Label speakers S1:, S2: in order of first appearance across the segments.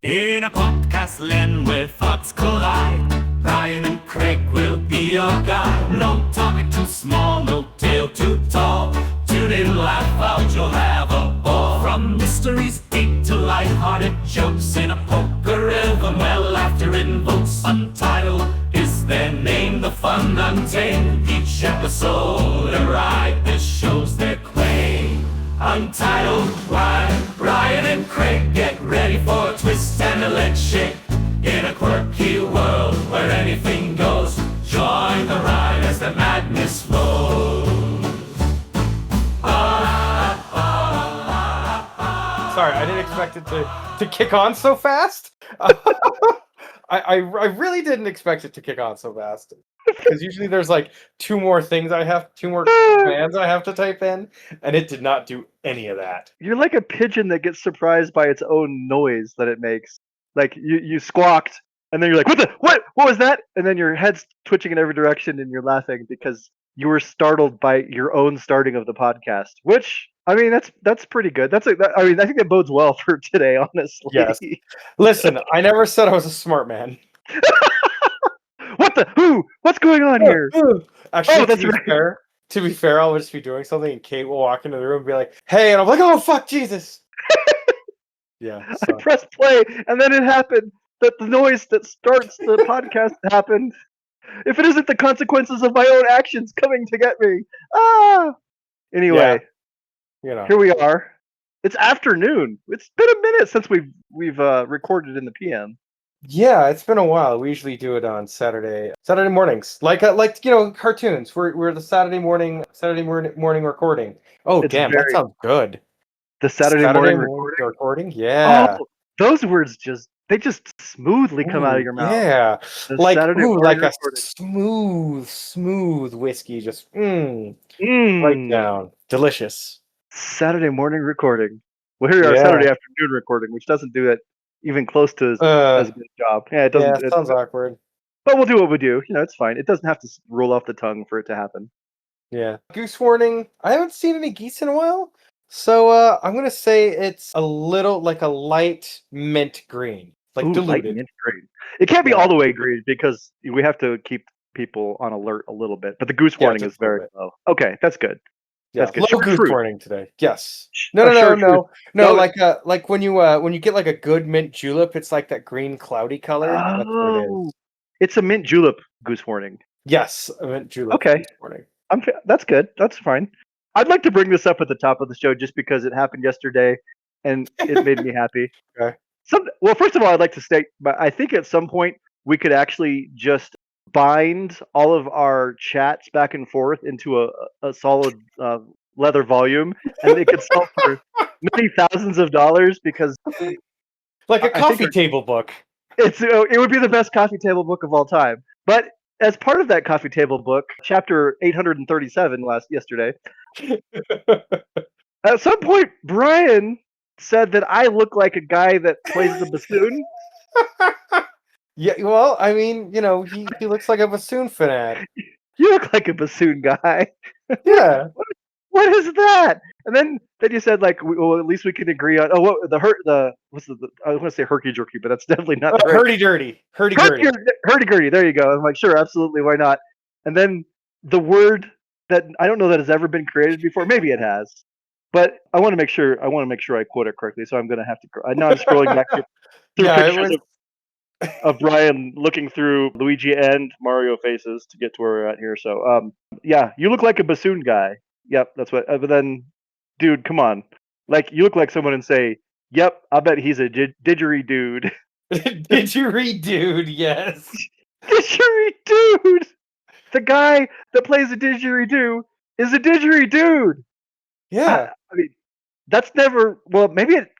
S1: In a podcast land where thoughts collide, Brian and Craig will be your guide. No topic too small, no tale too tall. Tune in, laugh out, you'll have a ball. From mysteries deep to light-hearted jokes in a poker rhythm where laughter invokes. Untitled is their name, the fun untamed. Each episode a ride, this shows their claim. Untitled, Brian and Craig, get ready for a twist and a leg shake. In a quirky world where anything goes, join the ride as the madness flows.
S2: Sorry, I didn't expect it to kick on so fast. I really didn't expect it to kick on so fast. Because usually there's like two more commands I have to type in, and it did not do any of that.
S3: You're like a pigeon that gets surprised by its own noise that it makes. Like you squawked, and then you're like, what was that? And then your head's twitching in every direction, and you're laughing because you were startled by your own starting of the podcast. Which, I mean, that's pretty good. I think that bodes well for today, honestly.
S2: Yes. Listen, I never said I was a smart man.
S3: What's going on here?
S2: Actually, to be fair, I'll just be doing something, and Kate will walk into the room and be like, "Hey," and I'm like, "Oh fuck, Jesus!" Yeah. So.
S3: I pressed play, and then it happened. That the noise that starts the podcast happened. If it isn't the consequences of my own actions coming to get me, Anyway, here we are. It's afternoon. It's been a minute since we've recorded in the PM.
S2: Yeah, it's been a while. We usually do it on Saturday mornings, like cartoons. We're the Saturday morning recording. Oh, damn, that sounds good.
S3: The Saturday morning
S2: recording. Yeah.
S3: Oh, those words just smoothly come out of your mouth.
S2: Yeah,
S3: like
S2: a smooth whiskey, just right down, delicious.
S3: Saturday morning recording. Well, here we are, Saturday afternoon recording, which doesn't do it even close to as good a job. Yeah, it doesn't.
S2: It sounds awkward.
S3: But we'll do what we do. It's fine. It doesn't have to roll off the tongue for it to happen.
S2: Yeah. Goose warning. I haven't seen any geese in a while, so I'm gonna say it's a little like a light mint green, diluted.
S3: Light mint green. It can't be all the way green because we have to keep people on alert a little bit. But the goose warning is very low. Okay, that's good.
S2: Yeah,
S3: that's good.
S2: Low goose warning today. Yes. No. Like when you get like a good mint julep, it's like that green cloudy color. That's what it is.
S3: It's a mint julep goose warning.
S2: Yes, a mint julep goose warning.
S3: That's good. That's fine. I'd like to bring this up at the top of the show just because it happened yesterday, and it made me happy.
S2: Okay.
S3: Well, first of all, I'd like to state, but I think at some point we could actually just bind all of our chats back and forth into a solid leather volume, and they could sell for many thousands of dollars because,
S2: like a coffee table book.
S3: It would be the best coffee table book of all time. But as part of that coffee table book, chapter 837 yesterday, at some point Brian said that I look like a guy that plays the bassoon.
S2: Yeah, well, I mean, he looks like a bassoon fanatic.
S3: You look like a bassoon guy.
S2: Yeah.
S3: What is that? And then you said like, well, at least we can agree on. Oh, what I want to say herky jerky, but that's definitely not
S2: hurdy-gurdy.
S3: Hurdy-gurdy. There you go. I'm like, sure, absolutely, why not? And then the word that I don't know that has ever been created before. Maybe it has, but I want to make sure I quote it correctly. So I'm going to have to. Now I'm scrolling back through pictures of Brian looking through Luigi and Mario faces to get to where we're at here. So, you look like a bassoon guy. Yep, that's what. But then, dude, come on, like you look like someone and say, "Yep, I bet he's a didgeridude."
S2: Didgeridude, yes.
S3: Didgeridude. The guy that plays a didgeridoo is a didgeridoo.
S2: Yeah,
S3: I mean, that's never. Well, maybe it.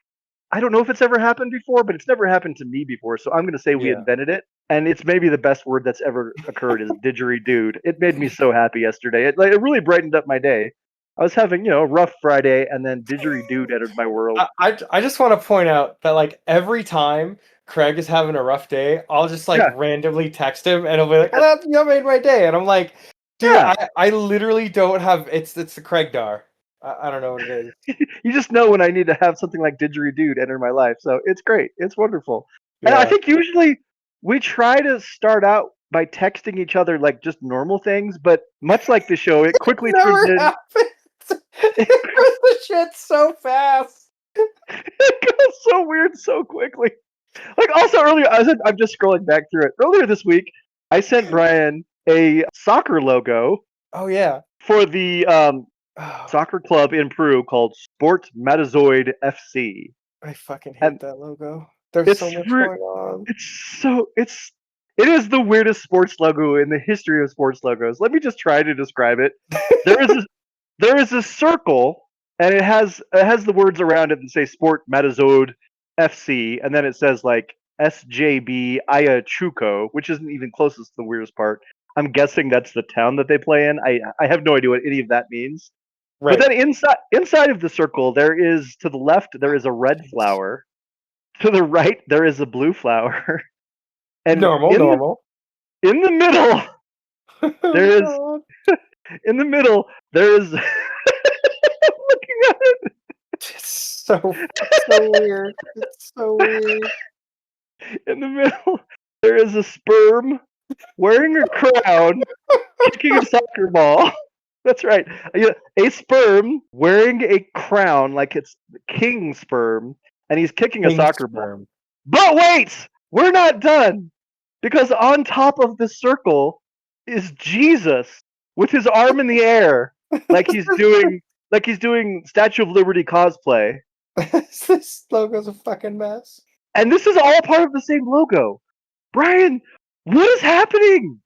S3: I don't know if it's ever happened before, but it's never happened to me before. So I'm going to say we invented it, and it's maybe the best word that's ever occurred is didgeridoo. It made me so happy yesterday. It really brightened up my day. I was having a rough Friday, and then didgeridoo entered my world.
S2: I just want to point out that like every time Craig is having a rough day, I'll just randomly text him, and he'll be like, "Oh, you made my day," and I'm like, "Dude, I literally don't have it's the Craig Dar." I don't know what it is.
S3: You just know when I need to have something like didgeridude enter my life. So it's great. It's wonderful. And I
S2: Yeah.
S3: think usually we try to start out by texting each other like just normal things, but much like the show, it quickly turns
S2: Never
S3: in.
S2: happened. The shit so fast.
S3: It goes so weird so quickly. Like also earlier, I'm just scrolling back through it. Earlier this week, I sent Brian a soccer logo
S2: Oh yeah.
S3: for the
S2: Oh,
S3: soccer club in Peru called Sport Metazoid FC,
S2: I fucking hate
S3: and
S2: that logo. There's so
S3: it's
S2: much
S3: re-
S2: going on.
S3: it is the weirdest sports logo in the history of sports logos. Let me just try to describe it. There is a, there is a circle, and it has the words around it that say Sport Metazoid FC, and then it says like SJB Ayachuco, which isn't even closest to the weirdest part. I'm guessing that's the town that they play in. I have no idea what any of that means. But
S2: Right.
S3: then inside of the circle, there is to the left there is a red flower. To the right there is a blue flower, and
S2: Normal, normal.
S3: in the middle there
S2: Oh
S3: is
S2: god.
S3: in the middle there is looking at it.
S2: It's so weird. It's so weird.
S3: In the middle there is a sperm wearing a crown kicking a soccer ball. That's right. A sperm wearing a crown like it's the king sperm, and he's kicking a
S2: King
S3: soccer ball.
S2: sperm.
S3: But wait, we're not done because on top of the circle is Jesus with his arm in the air, like he's doing Statue of Liberty cosplay.
S2: This logo's a fucking mess.
S3: And this is all part of the same logo. Brian, what is happening?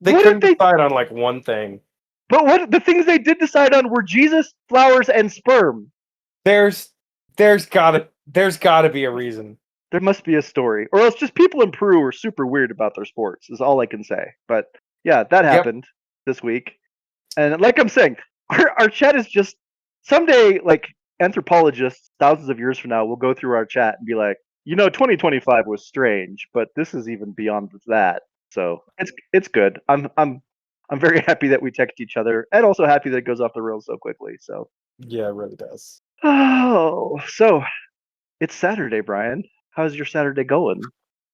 S2: They
S3: What did
S2: couldn't
S3: they?
S2: decide on like one thing.
S3: But what the things they did decide on were Jesus, flowers, and sperm.
S2: There's gotta be a reason.
S3: There must be a story, or else just people in Peru are super weird about their sports. Is all I can say. But yeah, that
S2: Yep.
S3: happened this week, and like I'm saying, our chat is just someday like anthropologists thousands of years from now will go through our chat and be like, 2025 was strange, but this is even beyond that. So it's good. I'm very happy that we text each other, and also happy that it goes off the rails so quickly. So
S2: Yeah, it really does.
S3: so it's Saturday, Brian. How's your Saturday going?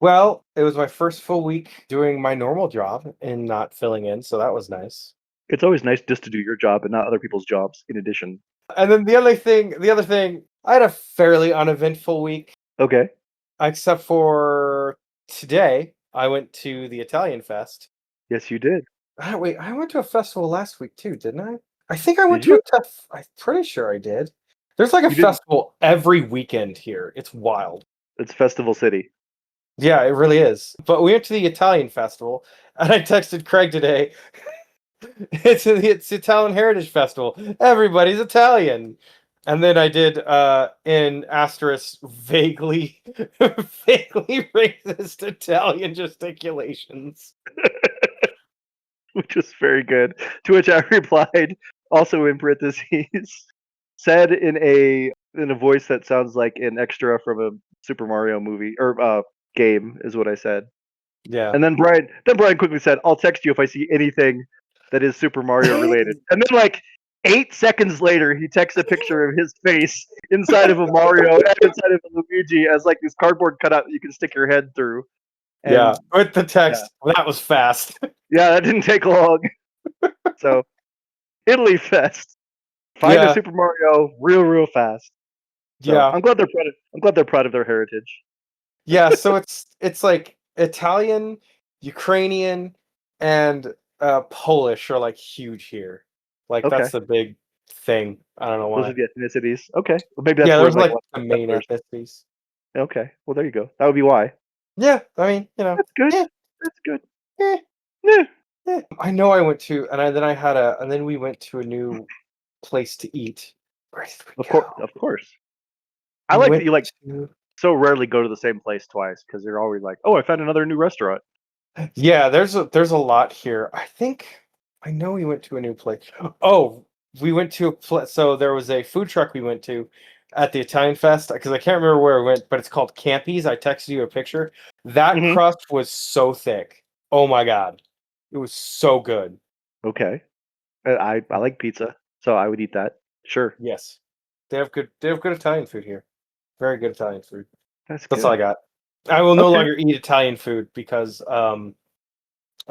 S2: Well, it was my first full week doing my normal job and not filling in, so that was nice.
S3: It's always nice just to do your job and not other people's jobs. In addition,
S2: And then the other thing, I had a fairly uneventful week,
S3: okay,
S2: except for today. I went to the Italian Fest.
S3: yes, you did.
S2: Wait, I went to a festival last week too, didn't I? I think I went
S3: Did
S2: to
S3: you?
S2: I'm pretty sure I did. There's like a
S3: You didn't.
S2: festival every weekend here. It's wild.
S3: It's Festival City.
S2: Yeah, it really is. But we went to the Italian festival, and I texted Craig today. It's Italian Heritage Festival. Everybody's Italian. And then I did in asterisk vaguely vaguely racist Italian gesticulations.
S3: Which was very good. To which I replied, also in parentheses, said in a voice that sounds like an extra from a Super Mario movie or game, is what I said.
S2: Yeah.
S3: And then Brian quickly said, "I'll text you if I see anything that is Super Mario related." And then like 8 seconds later, he texts a picture of his face inside of a Mario and inside of a Luigi as like this cardboard cutout that you can stick your head through. And
S2: Yeah. With the text. That was fast.
S3: yeah, that didn't take long. So Italy Fest. Find a Super Mario real fast. So
S2: Yeah.
S3: I'm glad they're proud of their heritage.
S2: Yeah, so it's like Italian, Ukrainian, and Polish are like huge here. Like
S3: Okay.
S2: that's the big thing. I don't know
S3: Those
S2: why.
S3: are the ethnicities. Okay. Well, maybe that's
S2: Yeah,
S3: where
S2: there's like
S3: like
S2: the main
S3: settlers-
S2: ethnicities.
S3: Okay. Well, there you go. That would be why.
S2: Yeah, I mean,
S3: That's good.
S2: eh,
S3: That's good.
S2: eh,
S3: Yeah.
S2: I know I went to, and then we went to a new place to eat. Where did we
S3: Of course.
S2: go?
S3: Of course. I
S2: We
S3: like that
S2: went
S3: you like
S2: to-
S3: so rarely go to the same place twice because you're always like, oh, I found another new restaurant.
S2: Yeah, there's a lot here. I know we went to a new place. Oh, we went to a place. So there was a food truck we went to at the Italian Fest because I can't remember where we went, but it's called Campy's. I texted you a picture. That
S3: Mhm.
S2: crust was so thick. Oh my god, it was so good.
S3: Okay. I like pizza, so I would eat that. Sure.
S2: Yes, they have good Italian food here. Very good Italian food.
S3: That's
S2: That's all I
S3: good.
S2: got. I will no
S3: Okay.
S2: longer eat Italian food because I'm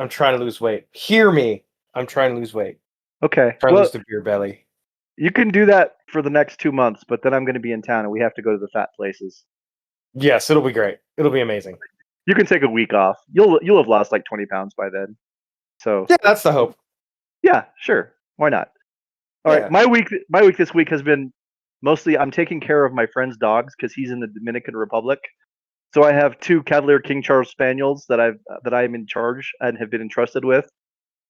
S2: trying to lose weight. Hear me. I'm trying to lose weight.
S3: Okay.
S2: Trying to
S3: Well,
S2: lose the beer belly.
S3: you can do that for the next 2 months, but then I'm going to be in town and we have to go to the fat places.
S2: Yes, it'll be great. It'll be amazing.
S3: You can take a week off. You'll have lost like 20 pounds by then. So
S2: Yeah, that's the hope.
S3: yeah, sure. Why not? All right.
S2: Yeah.
S3: My week this week has been mostly I'm taking care of my friend's dogs because he's in the Dominican Republic. So I have 2 Cavalier King Charles Spaniels that I'm in charge and have been entrusted with.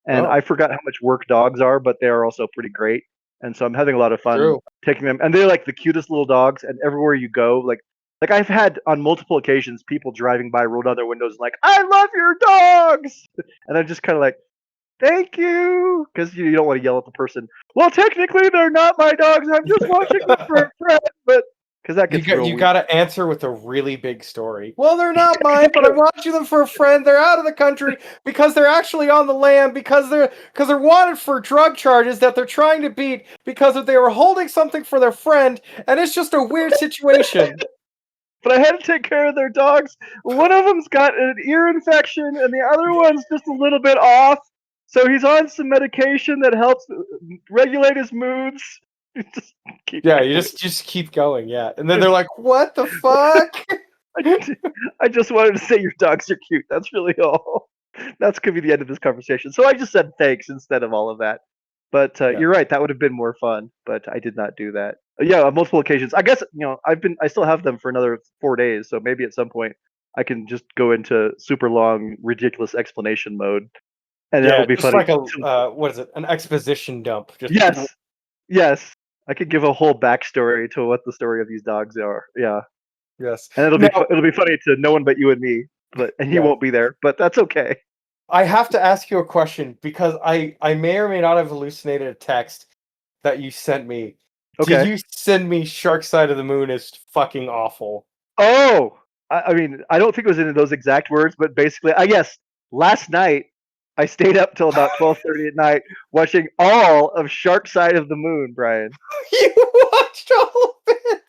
S3: And
S2: Oh,
S3: I forgot how much work dogs are, but they are also pretty great. And so I'm having a lot of fun
S2: true.
S3: taking them. And they're like the cutest little dogs. And everywhere you go, like I've had on multiple occasions people driving by roll down their windows and like, I love your dogs. And I'm just kind of like, thank you, because you don't want to yell at the person. Well, technically they're not my dogs. I'm just watching them for a friend, but because that gets real
S2: You
S3: weird.
S2: got to answer with a really big story. Well, they're not mine, but I'm watching them for a friend. They're out of the country because they're actually on the land because they're wanted for drug charges that they're trying to beat because they were holding something for their friend, and it's just a weird situation.
S3: But I had to take care of their dogs. One of them's got an ear infection, and the other one's just a little bit off. So he's on some medication that helps regulate his moods. Just keep
S2: Yeah,
S3: going.
S2: you just keep going, yeah. And then they're like, "What the fuck?"
S3: I just wanted to say your dogs are cute. That's really all. That's gonna be the end of this conversation. So I just said thanks instead of all of that. But
S2: Yeah.
S3: you're right. That would have been more fun. But I did not do that. Yeah, on multiple occasions. I guess I still have them for another 4 days. So maybe at some point I can just go into super long, ridiculous explanation mode, and that
S2: Yeah,
S3: would be
S2: just
S3: funny.
S2: like a what is it? An exposition dump. Just
S3: Yes, yes. I could give a whole backstory to what the story of these dogs are. Yeah.
S2: yes.
S3: And
S2: Now,
S3: it'll be funny to no one but you and me, and he
S2: yeah.
S3: won't be there, but that's okay.
S2: I have to ask you a question because I may or may not have hallucinated a text that you sent me. Did
S3: Okay.
S2: you send me Shark Side of the Moon is fucking awful?
S3: Oh, I mean, I don't think it was in those exact words, but basically, I guess last night I stayed up till about 12:30 at night watching all of Shark Side of the Moon, Brian.
S2: You watched all of it.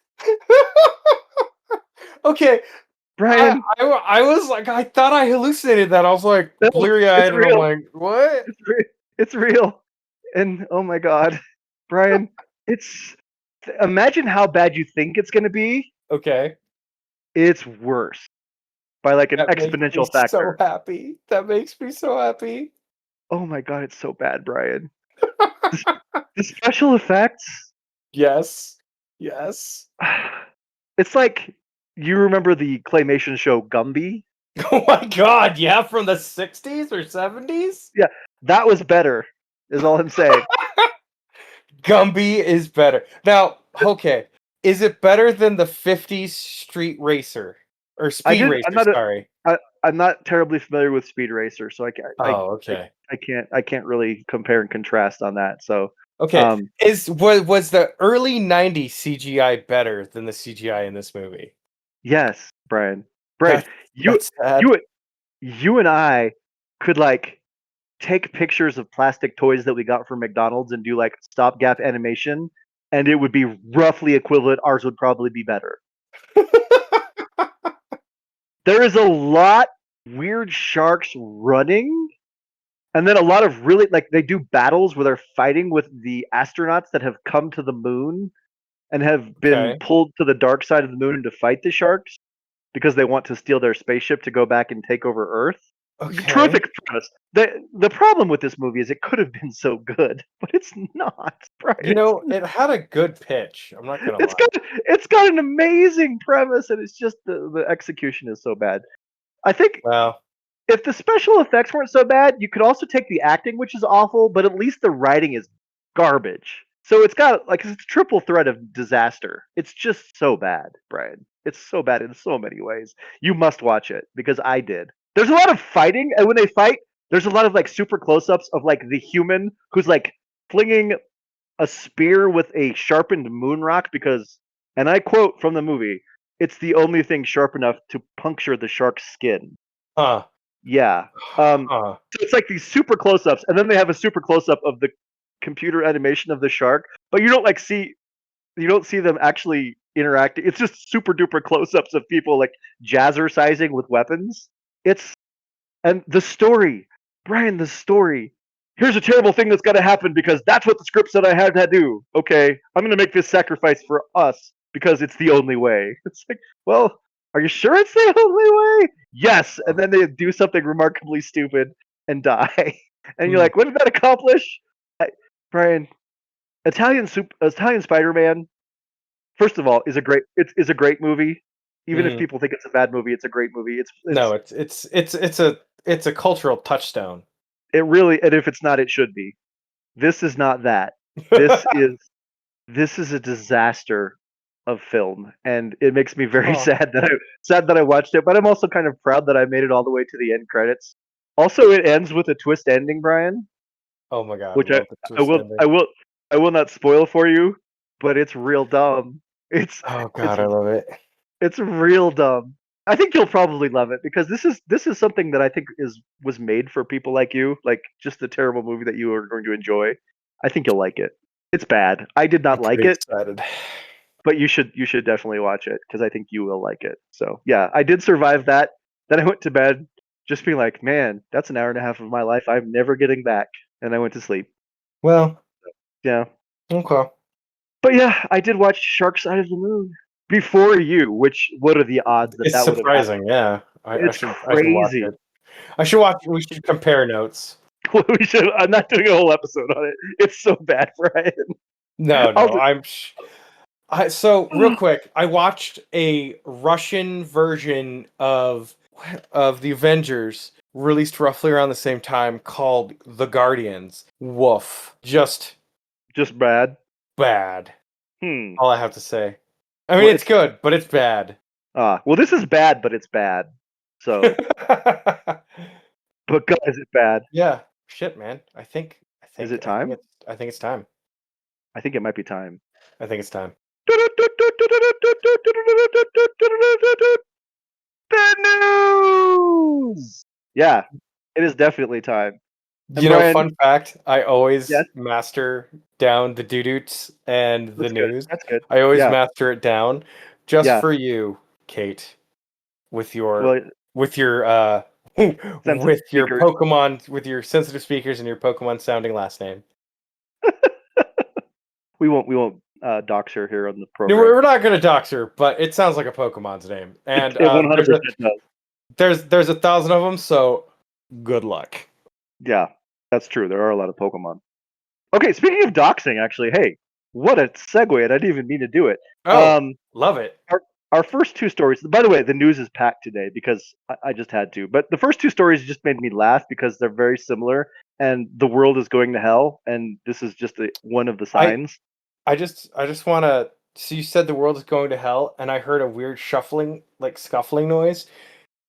S2: Okay,
S3: Brian,
S2: I was like, I thought I hallucinated that. I was like
S3: no,
S2: bleary
S3: it's
S2: eyed, and I'm
S3: real.
S2: like, what?
S3: It's real. And oh my God, Brian, it's imagine how bad you think it's going to be.
S2: Okay,
S3: It's worse by like an
S2: that makes me
S3: exponential
S2: so
S3: factor.
S2: happy. That makes me so happy.
S3: Oh my God, it's so bad, Brian. The special effects,
S2: Yes, yes.
S3: it's like you remember the claymation show Gumby?
S2: Oh my god, yeah, from the 60s or 70s?
S3: Yeah, that was better, is all I'm saying.
S2: Gumby is better. Now, okay, is it better than the 50s Street Racer? Or Speed
S3: I'm
S2: Racer,
S3: not
S2: sorry.
S3: I'm not terribly familiar with Speed Racer, so
S2: Oh, okay.
S3: I can't really compare and contrast on that. So
S2: Okay, was the early 90s CGI better than the CGI in this movie?
S3: yes, Brian. Brian, you
S2: That's sad.
S3: you and I could like take pictures of plastic toys that we got from McDonald's and do like stopgap animation, and it would be roughly equivalent. Ours would probably be better. There is a lot weird sharks running, and then a lot of really like they do battles where they're fighting with the astronauts that have come to the moon and have been
S2: Okay,
S3: pulled to the dark side of the moon to fight the sharks because they want to steal their spaceship to go back and take over Earth.
S2: okay.
S3: Terrific premise. The problem with this movie is it could have been so good, but it's not. Right?
S2: You know, it had a good pitch. I'm not gonna lie.
S3: It's got an amazing premise, and it's just the execution is so bad. I think
S2: Well,
S3: if the special effects weren't so bad, you could also take the acting, which is awful, but at least the writing is garbage. So it's got like it's a triple threat of disaster. It's just so bad, Brian. It's so bad in so many ways. You must watch it because I did. There's a lot of fighting, and when they fight, there's a lot of like super close-ups of like the human who's like flinging a spear with a sharpened moon rock because, and I quote from the movie, it's the only thing sharp enough to puncture the shark's skin.
S2: huh,
S3: Yeah.
S2: huh.
S3: So it's like these super close-ups, and then they have a super close-up of computer animation of the shark, but you don't see them actually interacting. It's just super duper close ups of people like jazzercising with weapons. It's and the story, Brian, the story. Here's a terrible thing that's got to happen because that's what the script said I had to do. Okay, I'm gonna make this sacrifice for us because it's the only way. It's like, well, are you sure it's the only way? Yes, and then they do something remarkably stupid and die, and you're
S2: Hmm.
S3: like, what did that accomplish? Brian, Italian Spider-Man. First of all, is a great movie. Even if
S2: Mhm.
S3: people think it's a bad movie, it's a great movie.
S2: No, it's a cultural touchstone.
S3: It really, and if it's not, it should be. This is not that. This is this is a disaster of film, and it makes me very
S2: Oh.
S3: sad that I watched it. But I'm also kind of proud that I made it all the way to the end credits. Also, it ends with a twist ending, Brian,
S2: Oh my god,
S3: which
S2: love the
S3: I
S2: twist
S3: will
S2: ending.
S3: I will I will not spoil for you, but it's real dumb.
S2: Oh
S3: It's
S2: god, I love it.
S3: it's real dumb. I think you'll probably love it because this is something that I think was made for people like you, like just a terrible movie that you are going to enjoy. I think you'll like it. It's bad. I did
S2: I'm
S3: not like
S2: pretty
S3: it,
S2: excited.
S3: but you should definitely watch it because I think you will like it. So yeah, I did survive that. Then I went to bed, just being like, man, that's an hour and a half of my life I'm never getting back. And I went to sleep.
S2: Well,
S3: Yeah,
S2: okay.
S3: but yeah, I did watch Shark Side of the Moon before you. Which what are the odds that
S2: It's
S3: that would have happened?
S2: surprising, yeah.
S3: It's
S2: I should watch
S3: crazy.
S2: it. I should watch we should compare notes.
S3: We should. I'm not doing a whole episode on it. It's so bad, Brian.
S2: No,
S3: I'll
S2: no,
S3: do.
S2: so real quick, I watched a Russian version of the Avengers released roughly around the same time called The Guardians. Woof. Just
S3: Just bad.
S2: bad.
S3: Hmm.
S2: All I have to say. I mean,
S3: Well,
S2: it's good, but it's bad.
S3: well, this is bad, but it's bad. So, but God, is it bad?
S2: Yeah. Shit, man.
S3: Is it time?
S2: I think it's time.
S3: I think it might be time.
S2: I think it's time.
S3: The news. Yeah, it is definitely time. And
S2: You know,
S3: Brian,
S2: fun fact, I always
S3: yes,
S2: master down the doo-doots and the
S3: that's good.
S2: news.
S3: That's good.
S2: I always
S3: Yeah,
S2: master it down just
S3: yeah.
S2: for you, Kate, with your
S3: Well,
S2: with your
S3: sensitive
S2: with your
S3: speakers.
S2: Pokemon with your sensitive speakers and your Pokemon sounding last name.
S3: We won't dox her here on the
S2: No,
S3: program.
S2: we're not gonna dox her, but it sounds like a Pokemon's name. And
S3: It 100% does.
S2: there's 1,000 of them, so good luck.
S3: Yeah, that's true. There are a lot of Pokemon. Okay, speaking of doxing, actually, hey, what a segue! And I didn't even mean to do it.
S2: Oh, love it.
S3: Our first two stories. By the way, the news is packed today because I just had to. But the first two stories just made me laugh because they're very similar, and the world is going to hell, and this is just one of the signs.
S2: I just want to. So you said the world is going to hell, and I heard a weird shuffling, like scuffling noise.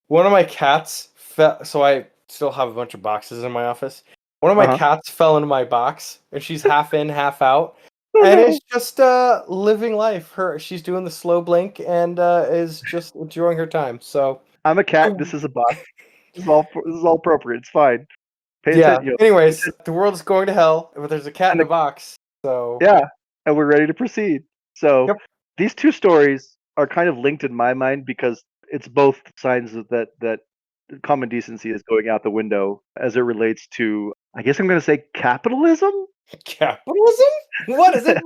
S2: One of my cats fell. So I still have a bunch of boxes in my office. One of my
S3: Uh-huh.
S2: cats fell into my box, and she's half in, half out,
S3: Oh,
S2: and
S3: no.
S2: is just living life. She's doing the slow blink and is just enjoying her time. So
S3: I'm a cat. This is a box. This is all appropriate. It's fine. Pay
S2: yeah.
S3: attention.
S2: Anyways, the world is going to hell, but there's a cat in
S3: And
S2: a box. So
S3: yeah, and we're ready to proceed. So
S2: yep.
S3: these two stories are kind of linked in my mind because it's both signs that common decency is going out the window as it relates to, I guess I'm going to say, capitalism.
S2: Capitalism? What is it?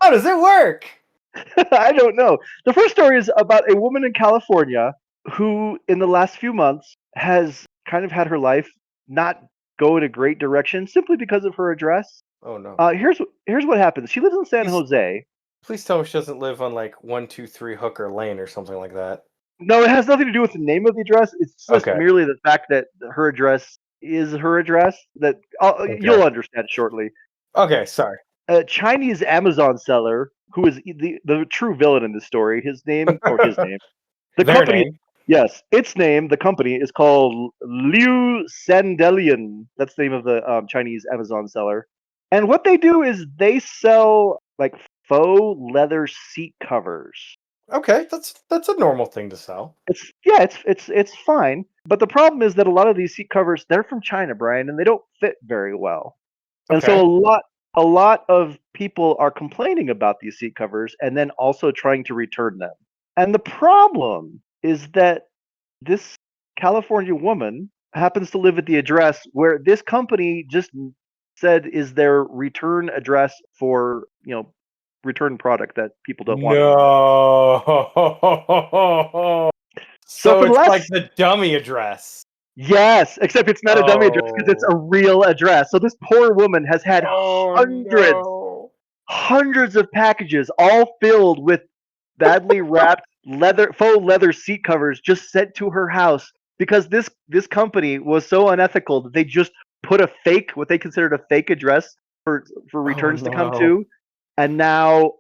S2: How does it work?
S3: I don't know. The first story is about a woman in California who, in the last few months, has kind of had her life not go in a great direction simply because of her address.
S2: Oh no.
S3: Here's what happens. She lives in San
S2: Please,
S3: Jose.
S2: please tell me she doesn't live on like 123 Hooker Lane or something like that.
S3: No, it has nothing to do with the name of the address. It's just
S2: Okay.
S3: merely the fact that her address is her address. That you'll understand shortly.
S2: Okay, sorry.
S3: A Chinese Amazon seller who is the true villain in this story. His name, the
S2: Their
S3: company.
S2: name.
S3: Yes, its name, the company, is called Liu Sandelian. That's the name of the Chinese Amazon seller. And what they do is they sell like faux leather seat covers.
S2: Okay, that's a normal thing to sell.
S3: It's fine. But the problem is that a lot of these seat covers, they're from China, Brian, and they don't fit very well. And so
S2: Okay.
S3: a lot of people are complaining about these seat covers and then also trying to return them. And the problem is that this California woman happens to live at the address where this company just said is their return address for, return product that people don't want anymore.
S2: No.
S3: So
S2: So
S3: for the
S2: it's like
S3: last
S2: the dummy address.
S3: Yes, except it's not a dummy address because it's
S2: Oh.
S3: a real address. So this poor woman has had
S2: Oh
S3: hundreds,
S2: no.
S3: hundreds of packages, all filled with badly wrapped faux leather seat covers, just sent to her house because this company was so unethical that they just put a fake, what they considered a fake address for
S2: Oh
S3: returns to come
S2: no.
S3: to, and now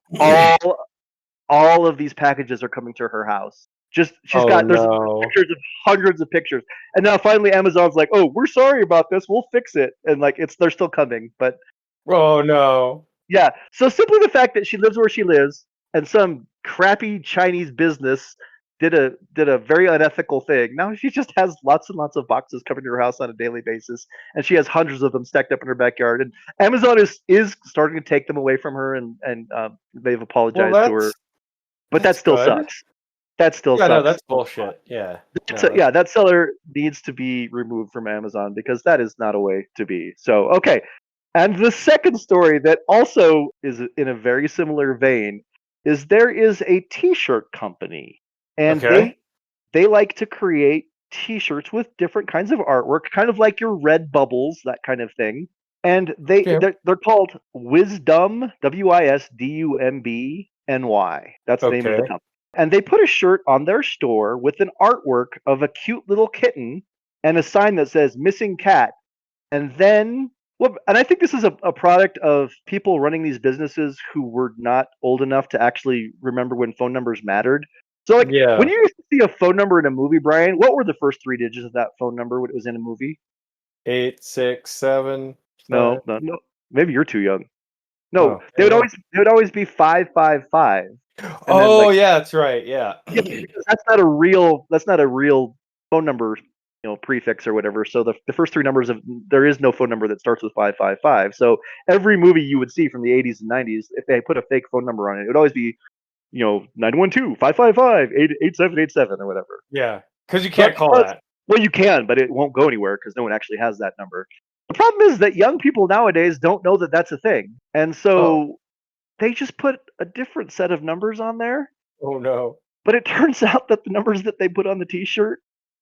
S3: all of these packages are coming to her house. Just
S2: Oh
S3: there's
S2: no.
S3: pictures of hundreds of pictures, and now finally Amazon's like, oh, we're sorry about this, we'll fix it, and like they're still coming, but
S2: Oh no.
S3: yeah. So simply the fact that she lives where she lives, and some crappy Chinese business did a very unethical thing. Now she just has lots and lots of boxes coming to her house on a daily basis, and she has hundreds of them stacked up in her backyard. And Amazon is starting to take them away from her, and they've
S2: Well,
S3: apologized to her, but that
S2: that's
S3: still
S2: good.
S3: sucks. That still
S2: Yeah, no,
S3: sucks.
S2: that's bullshit. Yeah. No,
S3: So
S2: that's
S3: yeah, that seller needs to be removed from Amazon because that is not a way to be. So okay, and the second story that also is in a very similar vein is there is a T-shirt company, and
S2: okay.
S3: they like to create T-shirts with different kinds of artwork, kind of like your Red Bubbles, that kind of thing. And
S2: Yeah.
S3: they're called Wisdom, WISDUMBNY. That's the name of the
S2: Okay.
S3: company. And they put a shirt on their store with an artwork of a cute little kitten and a sign that says "Missing Cat." And then, well, and I think this is a product of people running these businesses who were not old enough to actually remember when phone numbers mattered. So, like, when
S2: Yeah.
S3: you used to see a phone number in a movie, Brian, what were the first three digits of that phone number when it was in a movie?
S2: 8, 6, 7,
S3: No,
S2: 9.
S3: no, no. Maybe you're too young. No,
S2: Oh, I don't know.
S3: they would always be 555, and then
S2: Oh,
S3: like
S2: yeah, that's right. Yeah.
S3: yeah, because that's not a real phone number, prefix or whatever. So the first three numbers of there is no phone number that starts with 555. So every movie you would see from the 80s and 90s, if they put a fake phone number on it, it would always be 912-555-8787 or whatever.
S2: Yeah. Because you
S3: But
S2: can't call
S3: because
S2: that.
S3: well, you can, but it won't go anywhere because no one actually has that number. The problem is that young people nowadays don't know that that's a thing, and
S2: Oh.
S3: so they just put a different set of numbers on there.
S2: Oh no.
S3: But it turns out that the numbers that they put on the T-shirt,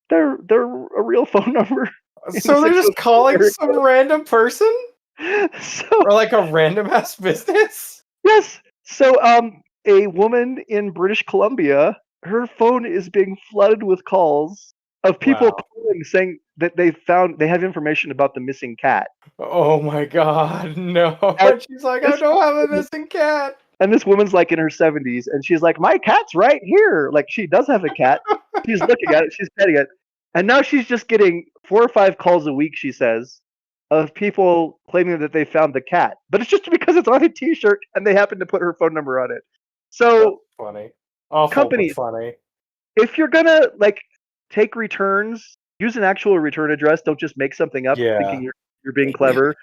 S3: they're a real phone number in the
S2: So they're just calling
S3: Area
S2: some random person?
S3: code. So
S2: Or like a random ass business?
S3: yes, so a woman in British Columbia, her phone is being flooded with calls of people
S2: Wow.
S3: calling saying that they have information about the missing cat.
S2: Oh my god, no.
S3: And
S2: She's like, I
S3: this
S2: don't have a missing cat.
S3: and this woman's like in her 70s, and she's like, my cat's right here. Like she does have a cat. She's looking at it, she's petting it. And now she's just getting 4 or 5 calls a week, she says, of people claiming that they found the cat. But it's just because it's on a T-shirt and they happen to put her phone number on it.
S2: That's
S3: So
S2: funny. Awful, but
S3: companies,
S2: funny.
S3: if you're gonna like take returns, use an actual return address. Don't just make something up thinking
S2: Yeah.
S3: you're being clever.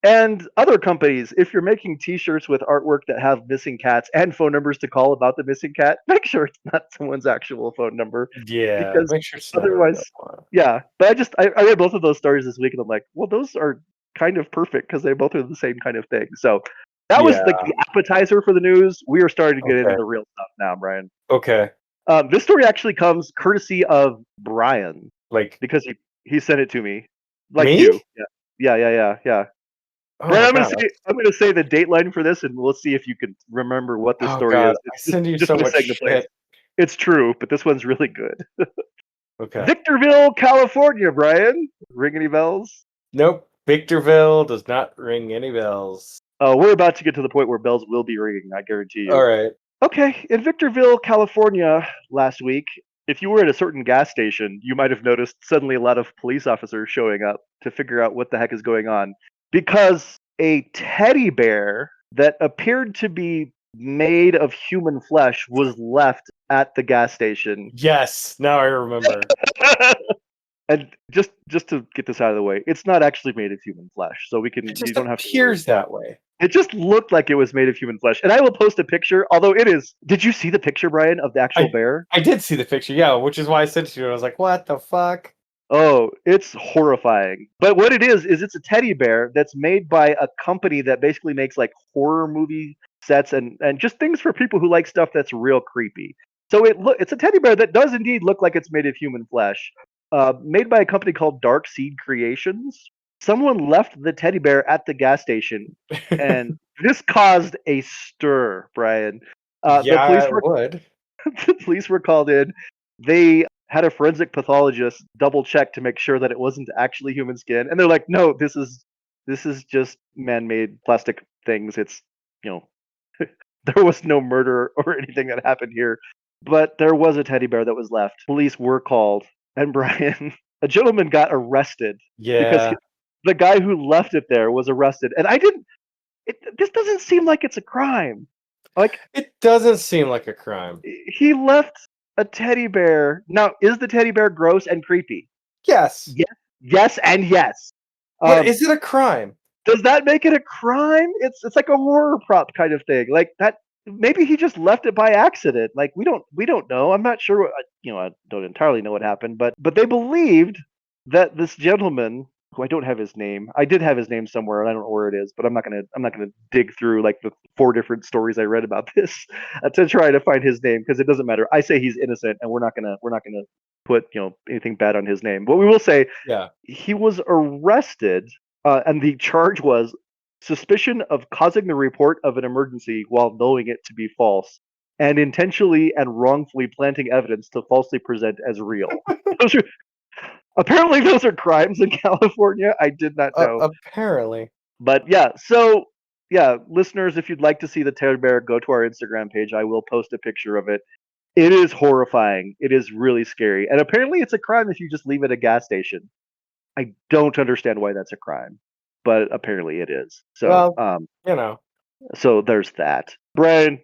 S3: And other companies, if you're making T-shirts with artwork that have missing cats and phone numbers to call about the missing cat, make sure it's not someone's actual phone number,
S2: Yeah.
S3: because
S2: Make sure it's not a
S3: otherwise,
S2: real one.
S3: yeah. But I read both of those stories this week, and I'm like, well, those are kind of perfect because they both are the same kind of thing. So that was like
S2: Yeah.
S3: the appetizer for the news. We are starting to get into
S2: Okay.
S3: the real stuff now, Brian.
S2: Okay.
S3: This story actually comes courtesy of Brian
S2: Like
S3: because he sent it to me, like
S2: me?
S3: you. Yeah.
S2: Oh
S3: Brian,
S2: my god.
S3: I'm gonna say the dateline for this, and we'll see if you can remember what this
S2: Oh
S3: story
S2: god.
S3: is.
S2: I
S3: It's
S2: send you
S3: just
S2: so
S3: by
S2: much
S3: saying the place.
S2: shit.
S3: It's true, but this one's really good.
S2: Okay.
S3: Victorville, California, Brian. Ring any bells?
S2: Nope. Victorville does not ring any bells.
S3: We're about to get to the point where bells will be ringing, I guarantee you.
S2: Alright.
S3: Okay, in Victorville, California, last week, if you were at a certain gas station, you might have noticed suddenly a lot of police officers showing up to figure out what the heck is going on. Because a teddy bear that appeared to be made of human flesh was left at the gas station.
S2: Yes. Now I remember.
S3: And just to get this out of the way, it's not actually made of human flesh, so
S2: It
S3: you
S2: just
S3: don't have to worry.
S2: appears that way.
S3: It just looked like it was made of human flesh. And I will post a picture, although it is. Did you see the picture, Brian, of the actual bear?
S2: I did see the picture, yeah, which is why I sent it to you. I was like, what the fuck?
S3: Oh, it's horrifying. But what it is it's a teddy bear that's made by a company that basically makes like horror movie sets and just things for people who like stuff that's real creepy. So it's a teddy bear that does indeed look like it's made of human flesh. Made by a company called Dark Seed Creations. Someone left the teddy bear at the gas station, and this caused a stir, Brian. The
S2: Yeah,
S3: police
S2: it
S3: were
S2: would.
S3: the police were called in. They had a forensic pathologist double check to make sure that it wasn't actually human skin, and they're like, "No, this is just man-made plastic things. It's you know, there was no murder or anything that happened here, but there was a teddy bear that was left. Police were called, and Brian, a gentleman got arrested because
S2: Yeah.
S3: the guy who left it there was arrested, and I didn't. This doesn't seem like it's a crime. Like
S2: It doesn't seem like a crime.
S3: he left a teddy bear. Now, is the teddy bear gross and creepy?
S2: Yes.
S3: Yes, yes, and yes.
S2: But is it a crime?
S3: Does that make it a crime? It's like a horror prop kind of thing. Like that. Maybe he just left it by accident. Like we don't know. I'm not sure. I don't entirely know what happened, but they believed that this gentleman, who I don't have his name, I did have his name somewhere, and I don't know where it is, but I'm not gonna dig through like the 4 different stories I read about this to try to find his name because it doesn't matter. I say he's innocent, and we're not gonna put anything bad on his name. But we will say
S2: Yeah.
S3: he was arrested, and the charge was suspicion of causing the report of an emergency while knowing it to be false, and intentionally and wrongfully planting evidence to falsely present as real. Those are apparently those are crimes in California. I did not know,
S2: Apparently.
S3: but yeah. So yeah, listeners, if you'd like to see the teddy bear, go to our Instagram page. I will post a picture of it. It is horrifying. It is really scary, and apparently it's a crime if you just leave it at a gas station. I don't understand why that's a crime, but apparently it is. So,
S2: Well, you know.
S3: so there's that. Brian,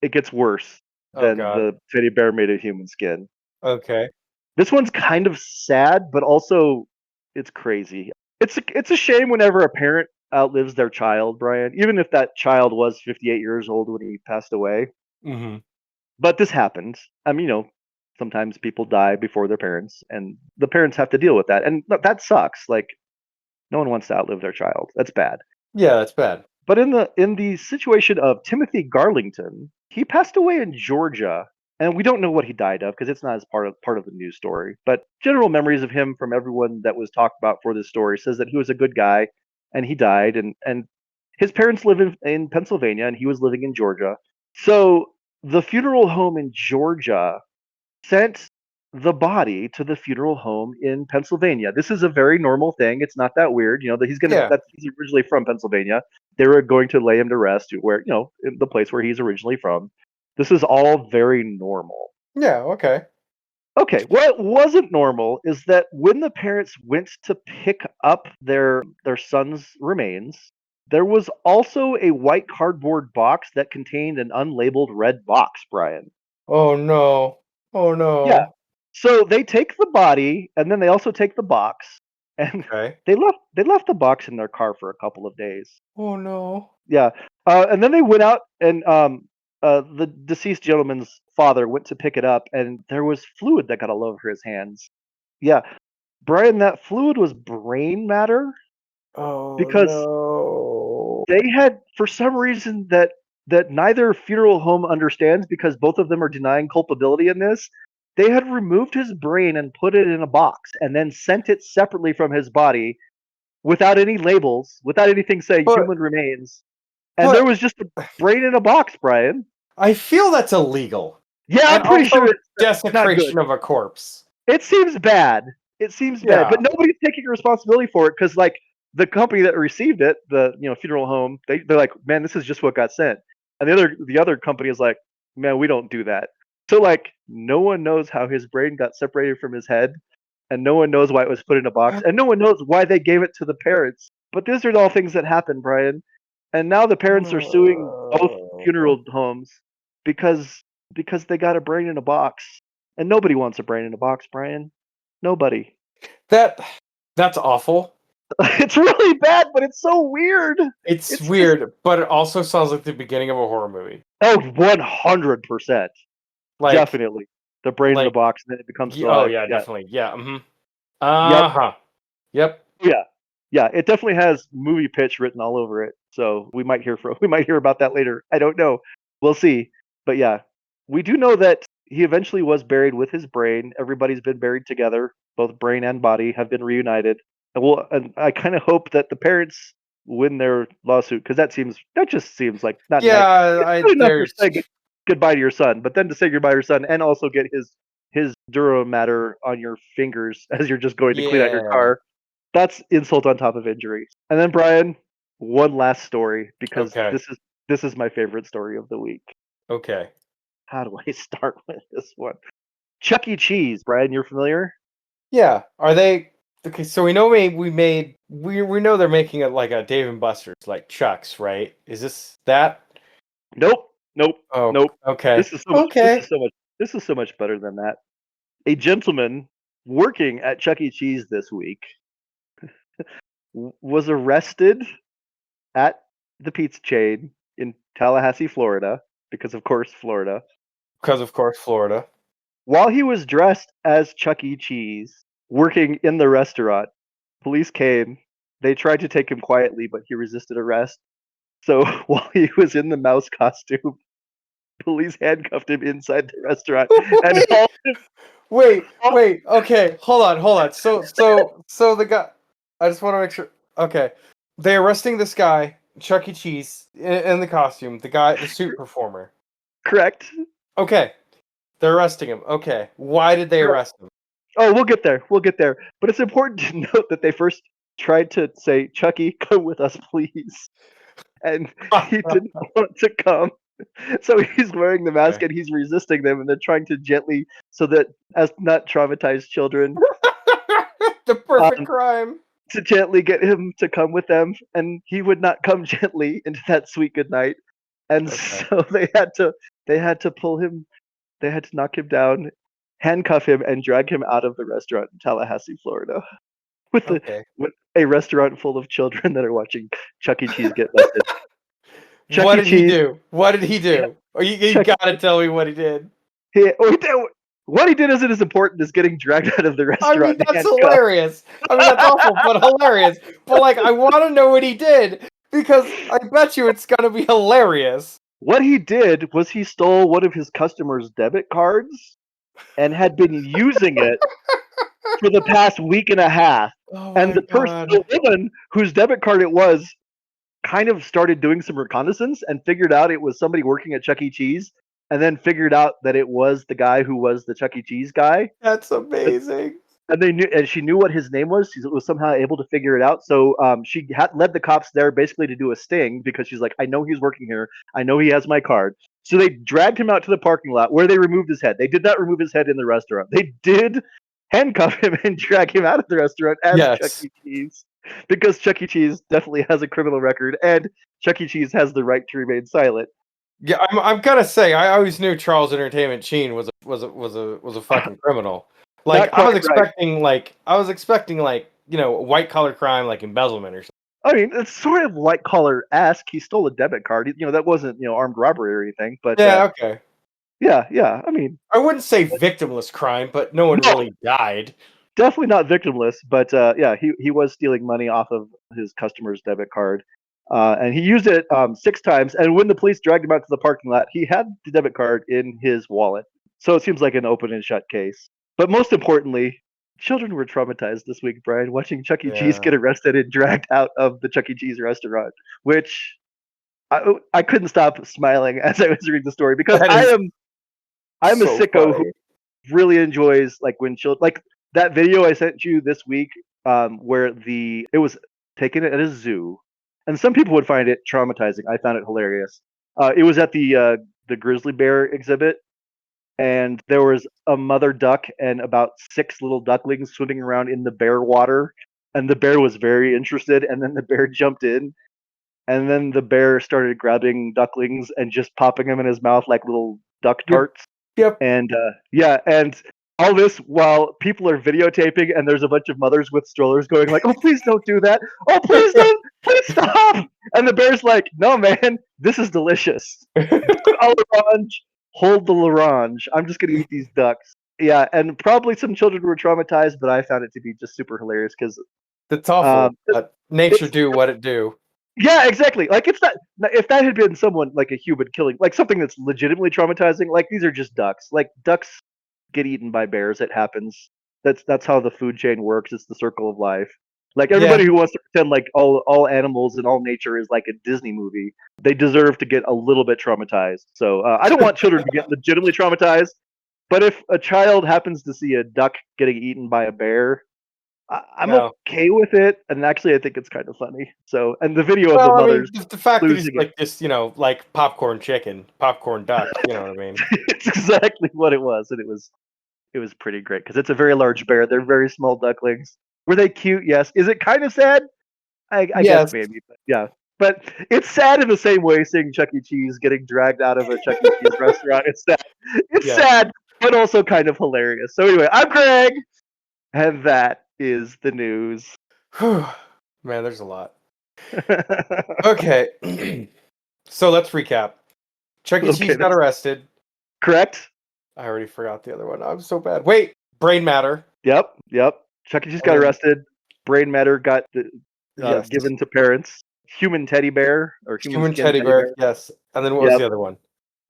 S3: it gets worse
S2: Oh
S3: than
S2: god.
S3: the teddy bear made of human skin.
S2: Okay.
S3: This one's kind of sad, but also it's crazy. It's a shame whenever a parent outlives their child, Brian, even if that child was 58 years old when he passed away.
S2: Mm-hmm.
S3: But this happens. I mean, sometimes people die before their parents, and the parents have to deal with that, and that sucks. Like, no one wants to outlive their child. That's bad.
S2: Yeah, that's bad.
S3: But in the situation of Timothy Garlington, he passed away in Georgia, and we don't know what he died of because it's not as part of the news story. But general memories of him from everyone that was talked about for this story says that he was a good guy, and he died, and his parents live in Pennsylvania, and he was living in Georgia. So the funeral home in Georgia sent the body to the funeral home in Pennsylvania. This is a very normal thing. It's not that weird. That
S2: Yeah.
S3: he's originally from Pennsylvania. They were going to lay him to rest where, in the place where he's originally from. This is all very normal.
S2: Yeah, okay.
S3: Okay, what wasn't normal is that when the parents went to pick up their son's remains, there was also a white cardboard box that contained an unlabeled red box, Brian.
S2: Oh no. Oh
S3: Yeah.
S2: no.
S3: So they take the body and then they also take the box and
S2: Okay.
S3: they left the box in their car for a couple of days.
S2: Oh no.
S3: Yeah. And then they went out and the deceased gentleman's father went to pick it up and there was fluid that got all over his hands. Yeah. Brian, that fluid was brain matter
S2: Oh
S3: because
S2: no.
S3: they had for some reason that neither funeral home understands because both of them are denying culpability in this. They had removed his brain and put it in a box and then sent it separately from his body without any labels, without anything saying
S2: But
S3: human remains. And there
S2: but
S3: was just a brain in a box, Brian.
S2: I feel that's illegal.
S3: Yeah, I'm
S2: And
S3: pretty
S2: also
S3: sure it's not good.
S2: desecration of a corpse.
S3: It seems bad. It seems bad,
S2: Yeah.
S3: but nobody's taking responsibility for it because, like, the company that received it, the funeral home, they're like, man, this is just what got sent, and the other company is like, man, we don't do that. So like, no one knows how his brain got separated from his head, and no one knows why it was put in a box, and no one knows why they gave it to the parents. But these are all things that happen, Brian, and now the parents are suing both funeral homes because they got a brain in a box, and nobody wants a brain in a box, Brian. Nobody.
S2: That's awful.
S3: It's really bad, but it's so weird.
S2: It's
S3: It's
S2: weird, but it also sounds like the beginning of a horror movie.
S3: Oh, 100%.
S2: Like,
S3: Definitely. The brain in the
S2: like,
S3: box, and then it becomes
S2: oh
S3: alive.
S2: yeah,
S3: Yeah.
S2: definitely, yeah.
S3: Yep.
S2: Yep.
S3: Yeah. Yeah. It definitely has movie pitch written all over it. So we might hear about that later. I don't know. We'll see. But yeah, we do know that he eventually was buried with his brain. Everybody's been buried together. Both brain and body have been reunited. And I kind of hope that the parents win their lawsuit because that just seems like not nice.
S2: Yeah,
S3: It's good enough to
S2: there's
S3: say goodbye to your son, but then to say goodbye to your son and also get his duro matter on your fingers as you're just going to clean out your
S2: yeah.
S3: car. That's insult on top of injury. And then Brian, one last story because
S2: Okay.
S3: this is my favorite story of the week.
S2: Okay.
S3: How do I start with this one? Chuck E. Cheese, Brian, you're familiar?
S2: Yeah. Are they okay? So we know we know they're making it like a Dave and Buster's, like Chuck's, right? Is this that?
S3: Nope, nope,
S2: Oh,
S3: nope.
S2: okay.
S3: This is so much.
S2: Okay.
S3: This is so much better than that. A gentleman working at Chuck E. Cheese this week was arrested at the pizza chain in Tallahassee, Florida, because of course, Florida,
S2: Because of course, Florida.
S3: while he was dressed as Chuck E. Cheese, working in the restaurant. Police came. They tried to take him quietly, but he resisted arrest. So while he was in the mouse costume, police handcuffed him inside the restaurant and hauled him.
S2: Wait. Okay, hold on. So the guy. I just want to make sure. Okay, they arresting this guy, Chuck E. Cheese, in the costume. The guy, the suit performer.
S3: Correct.
S2: Okay, they're arresting him. Okay, why did they
S3: Correct.
S2: arrest him?
S3: Oh, we'll get there. We'll get there. But it's important to note that they first tried to say, Chucky, come with us, please. And he didn't want to come. So he's wearing the mask
S2: Okay.
S3: and he's resisting them, and they're trying to gently, so that as not traumatize children,
S2: The perfect
S3: um,
S2: crime.
S3: to gently get him to come with them. And he would not come gently into that sweet good night. And
S2: Okay.
S3: so they had to pull him, they had to knock him down, handcuff him, and drag him out of the restaurant in Tallahassee, Florida, with
S2: Okay.
S3: with a restaurant full of children that are watching Chuck E. Cheese get busted. Chuck
S2: What
S3: E.
S2: did he
S3: Cheese,
S2: do? What did he do? Oh, you
S3: Chuck,
S2: gotta tell me what he did.
S3: what he did isn't as important as getting dragged out of the
S2: I mean,
S3: restaurant in
S2: that's
S3: handcuffs.
S2: hilarious. I mean, that's awful, but hilarious. But like, I want to know what he did because I bet you it's gonna be hilarious.
S3: What he did was he stole one of his customers' debit cards and had been using it for the past week and a half.
S2: Oh
S3: And
S2: my
S3: the
S2: god.
S3: woman whose debit card it was kind of started doing some reconnaissance and figured out it was somebody working at Chuck E. Cheese, and then figured out that it was the guy who was the Chuck E. Cheese guy.
S2: That's amazing.
S3: And she knew what his name was. She was somehow able to figure it out. So she led the cops there basically to do a sting because she's like, I know he's working here. I know he has my card. So they dragged him out to the parking lot where they removed his head. They did not remove his head in the restaurant. They did handcuff him and drag him out of the restaurant as Chuck
S2: Yes.
S3: E. Cheese because Chuck E. Cheese definitely has a criminal record and Chuck E. Cheese has the right to remain silent.
S2: Yeah, I'm gonna say I always knew Charles Entertainment Sheen was a fucking criminal. Like
S3: Not quite right.
S2: I was expecting like white collar crime like embezzlement or something.
S3: I mean, it's sort of white collar esque. He stole a debit card. That wasn't armed robbery or anything. But
S2: Yeah, okay.
S3: yeah. I mean,
S2: I wouldn't say victimless crime, but no one
S3: no,
S2: really died.
S3: definitely not victimless. But yeah, he was stealing money off of his customer's debit card, and he used it 6 times. And when the police dragged him out to the parking lot, he had the debit card in his wallet. So it seems like an open and shut case. But most importantly, children were traumatized this week, Brian, watching Chuck E. Cheese
S2: Yeah.
S3: get arrested and dragged out of the Chuck E. Cheese restaurant, which I couldn't stop smiling as I was reading the story because
S2: That
S3: I'm
S2: is
S3: a
S2: so
S3: sicko who
S2: funny.
S3: really enjoys like when children like that video I sent you this week, where it was taken at a zoo, and some people would find it traumatizing. I found it hilarious. It was at the grizzly bear exhibit, and there was a mother duck and about 6 little ducklings swimming around in the bear water, and the bear was very interested, and then the bear jumped in, and then the bear started grabbing ducklings and just popping them in his mouth like little duck
S2: Yep.
S3: tarts.
S2: Yep.
S3: And yeah, and all this while people are videotaping, and there's a bunch of mothers with strollers going like, "Oh, please don't do that! Oh, please don't! Please stop!" And the bear's like, "No, man, this is delicious. L'orange, hold the l'orange. I'm just gonna eat these ducks." Yeah, and probably some children were traumatized, but I found it to be just super hilarious because
S2: It's awful, but nature
S3: it's
S2: do what it do.
S3: yeah, exactly. Like it's not if that had been someone like a human killing, like something that's legitimately traumatizing. Like these are just ducks. Like ducks get eaten by bears. It happens. That's how the food chain works. It's the circle of life. Like
S2: Yeah.
S3: everybody who wants to pretend like all animals and all nature is like a Disney movie, they deserve to get a little bit traumatized. So I don't want children to get legitimately traumatized. But if a child happens to see a duck getting eaten by a bear, I'm
S2: No.
S3: okay with it, and actually, I think it's kind of funny. So, and the video of the
S2: Well, I mean,
S3: mothers
S2: the fact that he's
S3: losing it,
S2: like just, like popcorn chicken, popcorn duck, you know what I mean?
S3: it's exactly what it was, and it was pretty great because it's a very large bear. They're very small ducklings. Were they cute? Yes. Is it kind of sad? I guess
S2: Yes.
S3: maybe, but yeah. But it's sad in the same way seeing Chuck E. Cheese getting dragged out of a Chuck E. Cheese restaurant. It's sad. It's
S2: Yeah.
S3: sad, but also kind of hilarious. So anyway, I'm Greg, and that is the news.
S2: Whew. Man, there's a lot. Okay. So let's recap. Chuck E.
S3: Okay,
S2: Cheese got arrested.
S3: correct.
S2: I already forgot the other one. I'm so bad. Wait, brain matter.
S3: Yep. Chuck E. Cheese got
S2: And then-
S3: arrested. Brain matter got
S2: Yes.
S3: given to parents. Human teddy bear or human skin
S2: Teddy bear. Yes. And then what was
S3: Yep.
S2: the other one?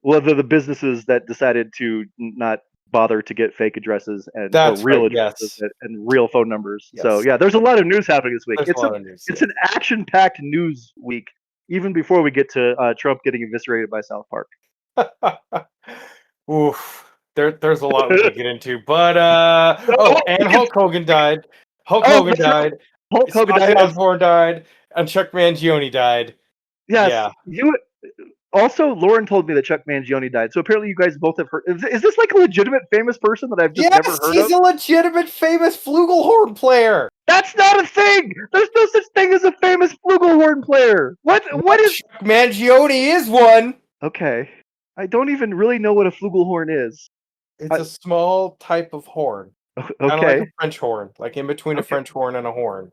S3: Well, the businesses that decided to not bother to get fake addresses and
S2: That's
S3: real
S2: right,
S3: addresses
S2: yes.
S3: and real phone numbers. So
S2: Yes.
S3: yeah, there's a lot of news happening this week.
S2: There's a lot of news.
S3: It's an action-packed news week, even before we get to Trump getting eviscerated by South Park.
S2: Oof. There's a lot we could get into, but and Hulk Hogan died. Hulk
S3: Oh,
S2: Hogan
S3: that's right.
S2: died.
S3: Hulk Hogan
S2: Ozzy
S3: died.
S2: Osbourne died, and Chuck Mangione died.
S3: Yes,
S2: Yeah.
S3: you also. Lauren told me that Chuck Mangione died, so apparently you guys both have heard. Is this like a legitimate famous person that I've just never
S2: Yes,
S3: heard
S2: he's
S3: of?
S2: a legitimate famous flugelhorn player.
S3: That's not a thing. There's no such thing as a famous flugelhorn player. What? What is?
S2: Chuck Mangione is one.
S3: Okay, I don't even really know what a flugelhorn is.
S2: It's a small type of horn, kind of like
S3: Okay,
S2: a French horn, like in between a
S3: okay,
S2: French horn and a horn.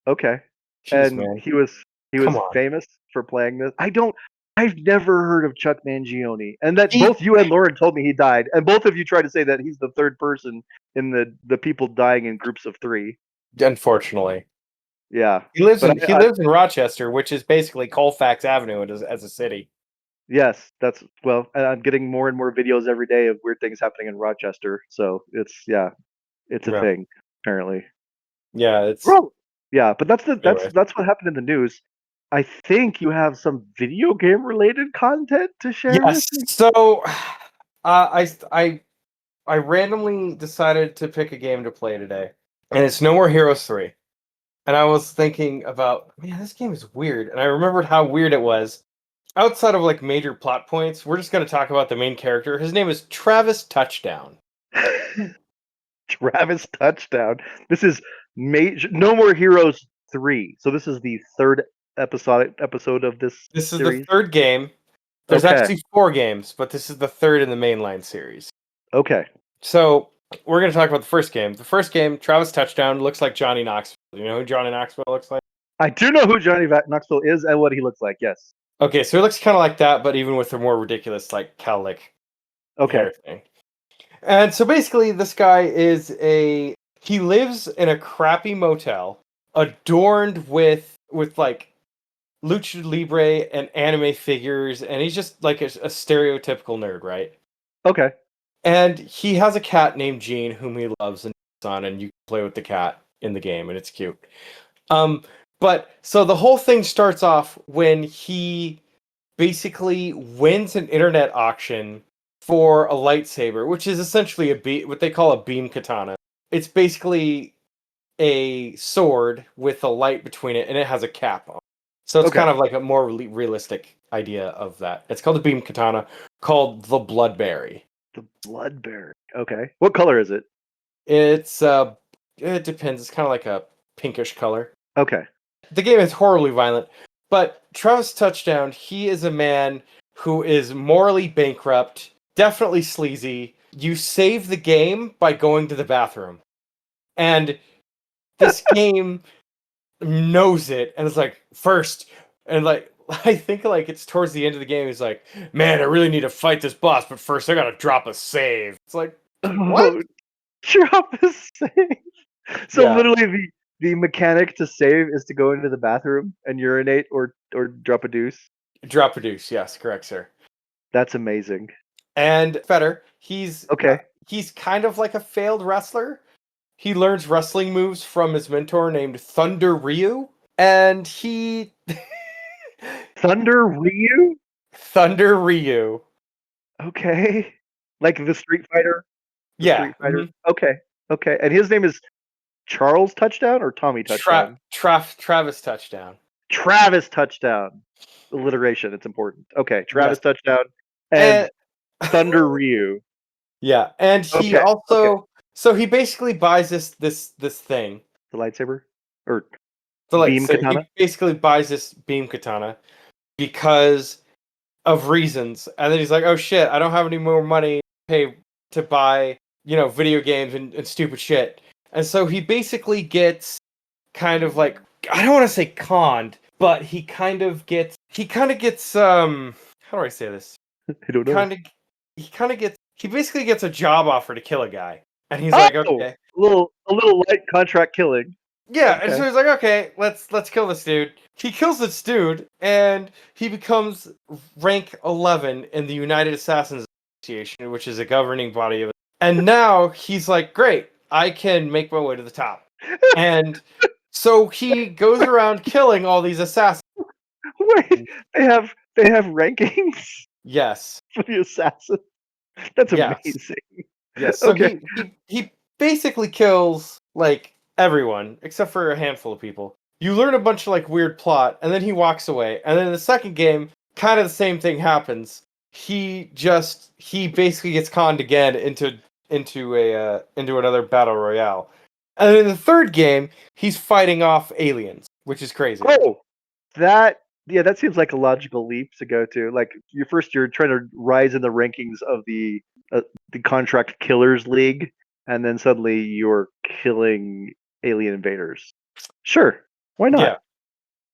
S3: okay.
S2: Jeez,
S3: And
S2: man,
S3: he was
S2: come on.
S3: famous for playing this. I've never heard of Chuck Mangione, and that
S2: He,
S3: both you and Lauren told me he died, and both of you tried to say that he's the third person in the people dying in groups of three.
S2: unfortunately,
S3: Yeah,
S2: he lives
S3: but
S2: in he lives in Rochester, which is basically Colfax Avenue as a city.
S3: yes, that's well. And I'm getting more and more videos every day of weird things happening in Rochester, so it's it's a
S2: Yeah,
S3: thing apparently.
S2: yeah. It's
S3: Bro, yeah, but
S2: anyway.
S3: that's what happened in the news. I think you have some video game related content to share with
S2: Yes.
S3: me.
S2: So, I randomly decided to pick a game to play today, and it's No More Heroes 3. And I was thinking about, man, this game is weird, and I remembered how weird it was. Outside of like major plot points, we're just going to talk about the main character. His name is Travis Touchdown.
S3: Travis touchdown. This is major. No More Heroes 3. So this is the third episode of this
S2: This is the
S3: series.
S2: third game. There's
S3: Okay.
S2: actually 4 games, but this is the third in the mainline series.
S3: Okay.
S2: So we're going to talk about the first game. The first game, Travis Touchdown, looks like Johnny Knoxville. You know who Johnny Knoxville looks like?
S3: I do know who Johnny Knoxville is and what he looks like. Yes.
S2: Okay, so he looks kind of like that, but even with a more ridiculous, like cowlick
S3: Okay.
S2: hair thing. And so basically, this guy he lives in a crappy motel, adorned with like lucha libre and anime figures, and he's just like a stereotypical nerd, right?
S3: Okay.
S2: And he has a cat named Jean, whom he loves and on, and you can play with the cat in the game, and it's cute. But so the whole thing starts off when he basically wins an internet auction for a lightsaber, which is essentially what they call a beam katana. It's basically a sword with a light between it, and it has a cap on. So it's
S3: Okay.
S2: kind of like a more realistic idea of that. It's called the beam katana, called the Bloodberry.
S3: The Bloodberry. Okay. What color is it?
S2: It's it depends. It's kind of like a pinkish color.
S3: Okay.
S2: The game is horribly violent, but Travis Touchdown, he is a man who is morally bankrupt, definitely sleazy, you save the game by going to the bathroom. And this game knows it and it's like first and like I think like it's towards the end of the game he's like, man, I really need to fight this boss, but first I gotta drop a save. It's like, what?
S3: Oh, drop a save. So
S2: Yeah,
S3: literally the mechanic to save is to go into the bathroom and urinate or drop a deuce.
S2: drop a deuce. Yes, correct, sir.
S3: That's amazing.
S2: And better, he's kind of like a failed wrestler. He learns wrestling moves from his mentor named Thunder Ryu, and he
S3: Thunder Ryu?
S2: Thunder Ryu.
S3: Okay. Like the Street Fighter? The
S2: Yeah.
S3: Street Fighter. Okay. Okay. And his name is Charles Touchdown or Tommy Touchdown?
S2: Travis Touchdown.
S3: Travis Touchdown. Alliteration, it's important. Okay, Travis
S2: Yes.
S3: Touchdown and Thunder Ryu.
S2: Yeah, and he
S3: Okay,
S2: also so he basically buys this thing.
S3: The lightsaber? Or
S2: So
S3: beam
S2: so
S3: katana?
S2: he basically buys this beam katana because of reasons, and then he's like, "Oh shit, I don't have any more money to pay to buy, video games and stupid shit." And so he basically gets kind of like, I don't want to say conned, but he kind of gets how do I say this?
S3: I don't know.
S2: He basically gets a job offer to kill a guy, and he's
S3: Oh!
S2: like, okay,
S3: A little light contract killing.
S2: yeah, and
S3: Okay.
S2: so he's like, okay, let's kill this dude. He kills this dude, and he becomes rank 11 in the United Assassins Association, which is a governing body of it. And now he's like, great, I can make my way to the top. And so he goes around killing all these assassins.
S3: Wait, they have rankings
S2: Yes.
S3: for the assassin. That's
S2: Yes.
S3: amazing.
S2: Yes. So
S3: Okay.
S2: he basically kills like everyone except for a handful of people. You learn a bunch of like weird plot, and then he walks away. And then in the second game, kind of the same thing happens. He basically gets conned again into another battle royale. And in the third game, he's fighting off aliens, which is crazy.
S3: Oh, that seems like a logical leap to go to. Like you're trying to rise in the rankings of the contract killers league, and then suddenly you're killing alien invaders. Sure, why not?
S2: Yeah.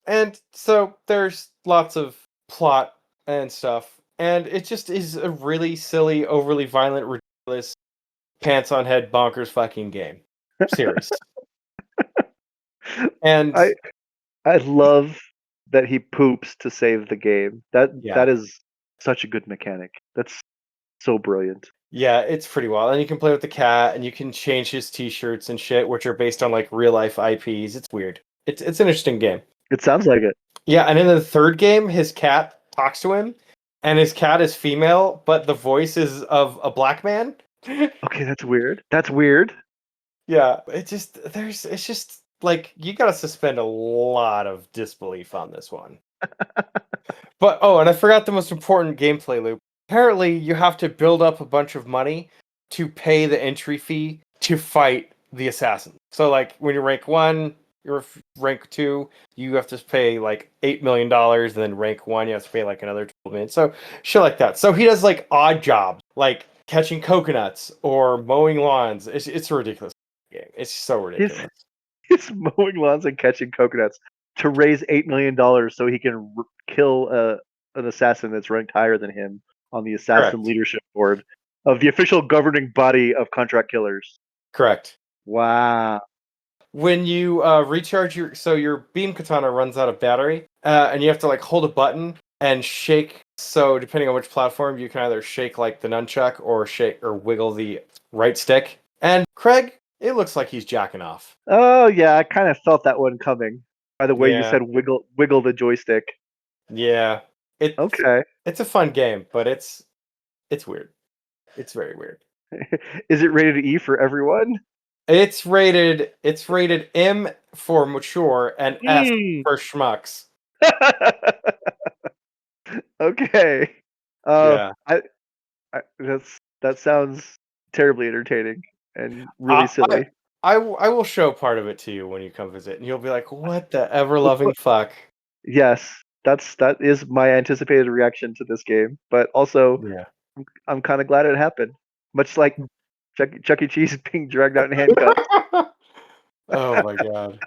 S2: And so there's lots of plot and stuff, and it just is a really silly, overly violent, ridiculous, pants on head, bonkers fucking game. Serious. And
S3: I love that he poops to save the game. That is such a good mechanic. That's so brilliant.
S2: Yeah, it's pretty wild. And you can play with the cat, and you can change his t-shirts and shit, which are based on like real life IPs. It's weird. It's an interesting game.
S3: It sounds like it.
S2: Yeah, and in the third game, his cat talks to him, and his cat is female, but the voice is of a black man.
S3: Okay, that's weird. That's weird.
S2: Yeah, it's just like you gotta suspend a lot of disbelief on this one. But and I forgot the most important gameplay loop. Apparently, you have to build up a bunch of money to pay the entry fee to fight the assassin. So, like, when you're rank 1, you're rank 2, you have to pay like $8 million, and then rank 1, you have to pay like another 12 million. So, shit like that. So, he does like odd jobs, like catching coconuts or mowing lawns. It's a ridiculous game. It's so ridiculous.
S3: He's mowing lawns and catching coconuts to raise $8 million so he can kill an assassin that's ranked higher than him on the assassin leadership board of the official governing body of contract killers.
S2: Correct.
S3: Wow.
S2: When you recharge your beam katana runs out of battery, and you have to like hold a button and shake. So depending on which platform, you can either shake like the nunchuck or shake or wiggle the right stick. And Craig, it looks like he's jacking off.
S3: Oh yeah, I kind of felt that one coming. By the way, you said wiggle the joystick.
S2: Yeah.
S3: Okay.
S2: It's a fun game, but it's weird. It's very weird.
S3: Is it rated E for everyone?
S2: It's rated M for mature and S for schmucks.
S3: Okay.
S2: Yeah.
S3: That sounds terribly entertaining and really silly.
S2: I will show part of it to you when you come visit, and you'll be like, "What the ever-loving fuck?"
S3: Yes, that is my anticipated reaction to this game, but also
S2: Yeah.
S3: I'm kind of glad it happened. much like Chuck E. Cheese being dragged out in handcuffs.
S2: Oh my god.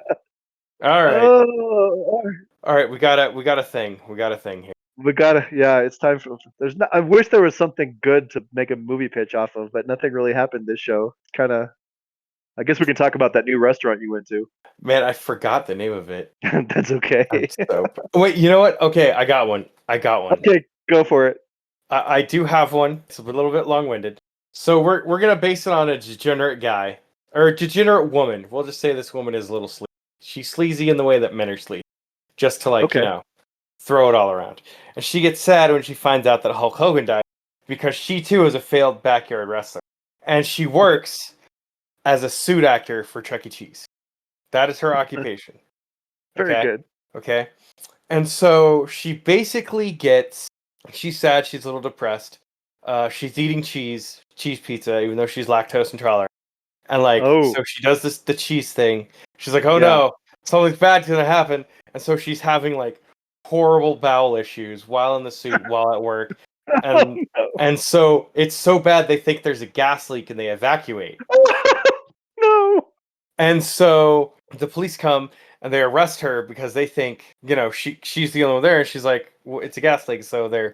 S2: All right.
S3: Oh,
S2: All right, we got a thing. We got a thing here.
S3: we gotta. Yeah, it's time for. There's not. I wish there was something good to make a movie pitch off of, but nothing really happened this show. It's kind of. I guess we can talk about that new restaurant you went to.
S2: Man, I forgot the name of it.
S3: That's okay.
S2: I'm so Wait, you know what? Okay, I got one.
S3: Okay, go for it.
S2: I do have one. It's a little bit long-winded. So we're gonna base it on a degenerate guy or a degenerate woman. We'll just say this woman is a little sleazy. She's sleazy in the way that men are sleazy, just to
S3: Okay.
S2: throw it all around. And she gets sad when she finds out that Hulk Hogan died because she too is a failed backyard wrestler, and she works as a suit actor for Chuck E. Cheese. That is her occupation.
S3: Very
S2: Okay?
S3: good.
S2: Okay. And so she basically she's sad, she's a little depressed. She's eating cheese pizza, even though she's lactose intolerant. And
S3: Oh.
S2: so she does the cheese thing. She's like, oh
S3: Yeah.
S2: no, something bad's gonna happen. And so she's having horrible bowel issues while in the suit, while at work. And
S3: Oh,
S2: and so it's so bad they think there's a gas leak and they evacuate.
S3: no. No.
S2: And so the police come and they arrest her because they think, she's the only one there. And she's like, well, it's a gas leak. So they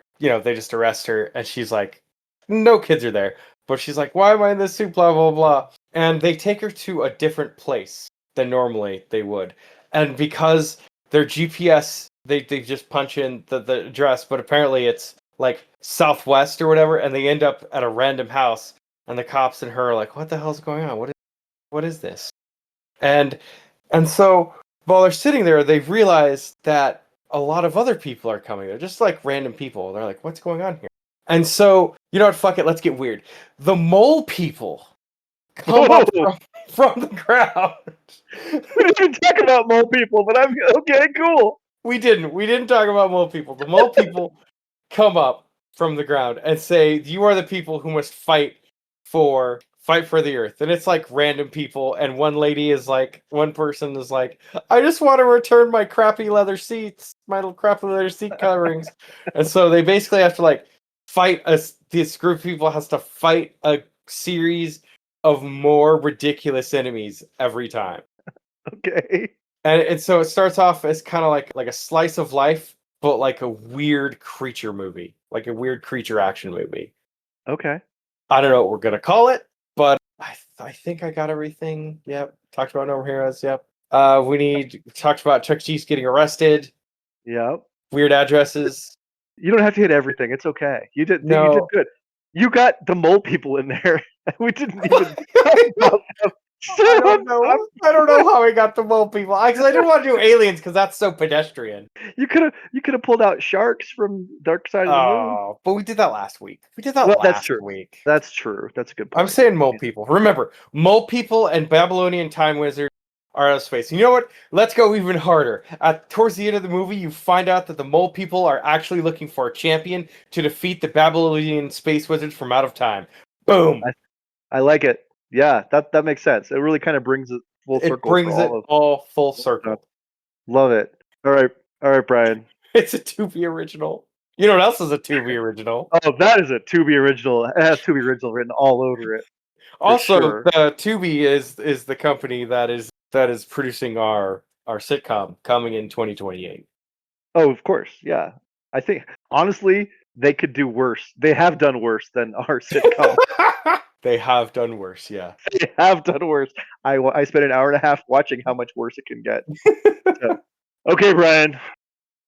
S2: just arrest her. And she's like, no kids are there. But she's like, why am I in this suit? Blah, blah, blah. And they take her to a different place than normally they would. And because their GPS, they just punch in the address, but apparently it's Southwest or whatever. And they end up at a random house. And the cops and her are like, what the hell's going on? What is this? And so while they're sitting there, they've realized that a lot of other people are coming. They're just random people. They're like, what's going on here? And so, you know what? Fuck it. Let's get weird. The mole people come up from the ground.
S3: We didn't talk about mole people, but I'm okay. Cool.
S2: We didn't talk about mole people. The mole people come up from the ground and say, you are the people who must fight for the earth. And it's random people, and one person is like, I just want to return my crappy leather seats, my little crappy leather seat coverings. And so they basically have to fight this group of people has to fight a series of more ridiculous enemies every time.
S3: Okay.
S2: And so it starts off as kind of like a slice of life, but like a weird creature movie, like a weird creature action movie.
S3: Okay.
S2: I don't know what we're gonna call it, but I think I got everything. Yep. Talked about No More Heroes. Yep. We talked about Chuck E. Cheese getting arrested.
S3: Yep.
S2: Weird addresses.
S3: You don't have to hit everything. It's okay. You did good. You got the mole people in there. We didn't even talk about them.
S2: I don't know how we got the mole people. Because I didn't want to do aliens because that's so pedestrian.
S3: You could have pulled out sharks from Dark Side of the Moon.
S2: Oh, but we did that last week. Last week.
S3: That's true. That's a good point.
S2: I'm saying mole people. Remember, mole people and Babylonian time wizard are out of space. You know what? Let's go even harder. Towards the end of the movie, you find out that the mole people are actually looking for a champion to defeat the Babylonian space wizards from out of time. Boom.
S3: I like it. Yeah, that makes sense. It really kind of brings it full circle.
S2: It brings it all full circle.
S3: Love it. All right, Brian.
S2: It's a Tubi original. You know what else is a Tubi original?
S3: Oh, that is a Tubi original. It has Tubi original written all over it.
S2: Also,
S3: sure.
S2: Tubi is the company that is producing our sitcom coming in 2028.
S3: Oh, of course. Yeah. I think honestly, they could do worse. They have done worse than our sitcom.
S2: They have done worse, yeah.
S3: They have done worse. I spent an hour and a half watching how much worse it can get. So, okay, Brian.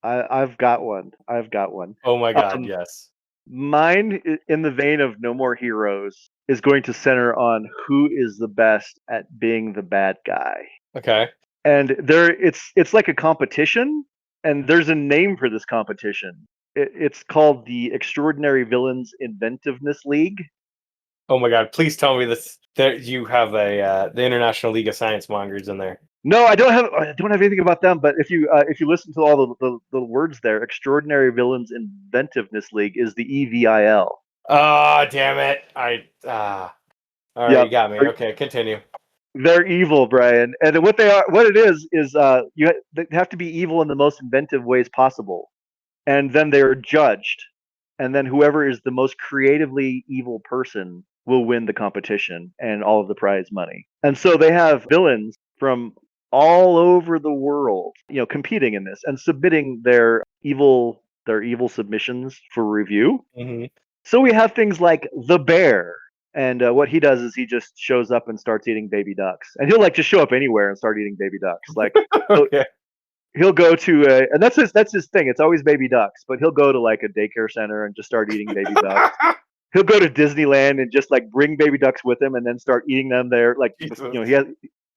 S3: I've got one.
S2: Oh my god, yes.
S3: Mine, in the vein of No More Heroes, is going to center on who is the best at being the bad guy.
S2: Okay.
S3: And it's like a competition, and there's a name for this competition. It's called the Extraordinary Villains Inventiveness League.
S2: Oh my god! Please tell me this. That you have the International League of Science Mongers in there.
S3: No, I don't have anything about them. But if you listen to all the words there, Extraordinary Villains Inventiveness League is the EVIL.
S2: Oh, damn it! All right, yep. You got me. Okay, continue.
S3: They're evil, Brian, and what it is they have to be evil in the most inventive ways possible, and then they are judged, and then whoever is the most creatively evil person will win the competition and all of the prize money. And so they have villains from all over the world, competing in this and submitting their evil submissions for review.
S2: Hmm.
S3: So we have things like the bear. And what he does is he just shows up and starts eating baby ducks. And he'll just show up anywhere and start eating baby ducks. He'll,
S2: Okay.
S3: he'll go to and that's his thing. It's always baby ducks, but he'll go to a daycare center and just start eating baby ducks. He'll go to Disneyland and just bring baby ducks with him and then start eating them there.
S2: Jesus.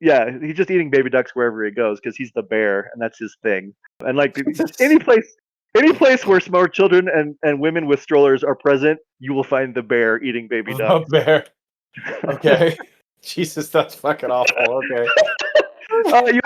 S3: He's just eating baby ducks wherever he goes because he's the bear and that's his thing. And
S2: Jesus.
S3: any place where smart children and women with strollers are present, you will find the bear eating baby
S2: The
S3: ducks.
S2: bear. Okay. Jesus, that's fucking awful. Okay.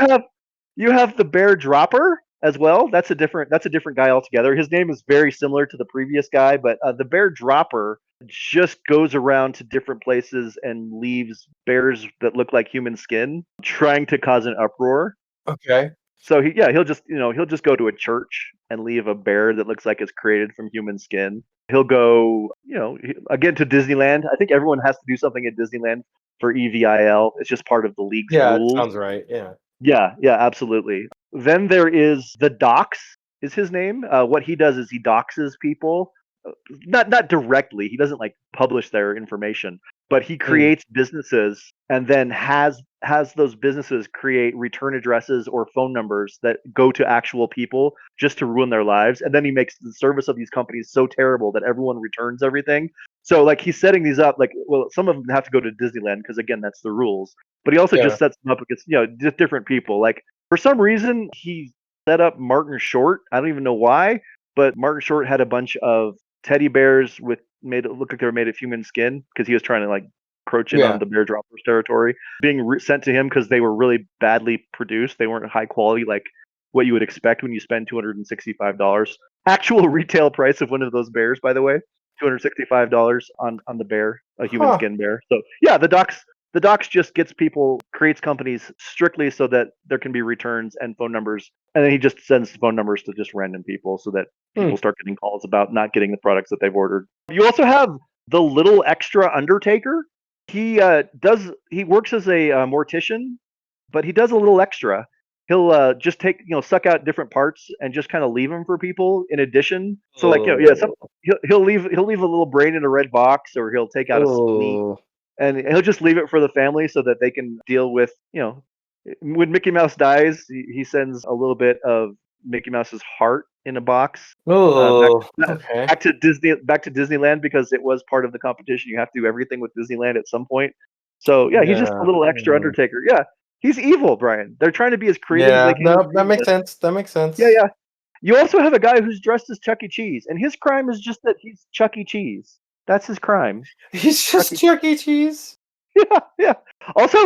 S3: You have the bear dropper as well. That's a different guy altogether. His name is very similar to the previous guy, but the bear dropper just goes around to different places and leaves bears that look like human skin, trying to cause an uproar.
S2: Okay.
S3: So he'll just go to a church and leave a bear that looks like it's created from human skin. He'll go, again to Disneyland. I think everyone has to do something at Disneyland for EVIL. It's just part of the league's
S2: Yeah, it
S3: rules.
S2: sounds right. Yeah.
S3: Yeah, absolutely. Then there is the Dox is his name. What he does is he doxes people, not directly. He doesn't publish their information, but he creates businesses and then has those businesses create return addresses or phone numbers that go to actual people just to ruin their lives. And then he makes the service of these companies so terrible that everyone returns everything. So he's setting these up some of them have to go to Disneyland because again that's the rules. But he also just sets them up against just different people. For some reason he set up Martin Short. I don't even know why, but Martin Short had a bunch of teddy bears made it look like they were made of human skin because he was trying to encroach in on the bear droppers territory, being sent to him because they were really badly produced. They weren't high quality like what you would expect when you spend $265. Actual retail price of one of those bears, by the way, $265 on the bear, a human skin bear. So yeah, the docs just creates companies strictly so that there can be returns and phone numbers, and then he just sends phone numbers to just random people so that people start getting calls about not getting the products that they've ordered. You also have the little extra Undertaker. He works as a mortician, but he does a little extra. He'll just suck out different parts and just kind of leave them for people in addition. So he'll leave a little brain in a red box, or he'll take out some meat. And he'll just leave it for the family so that they can deal with, when Mickey Mouse dies, he sends a little bit of Mickey Mouse's heart in a box. Back to Disneyland because it was part of the competition. You have to do everything with Disneyland at some point. So yeah, he's just a little extra Undertaker. Yeah, he's evil, Brian. They're trying to be as creative as they can.
S2: No, that makes sense. That makes sense.
S3: Yeah. You also have a guy who's dressed as Chuck E. Cheese, and his crime is just that he's Chuck E. Cheese. That's his crime.
S2: He's just Chuck E. Cheese.
S3: Yeah. Also,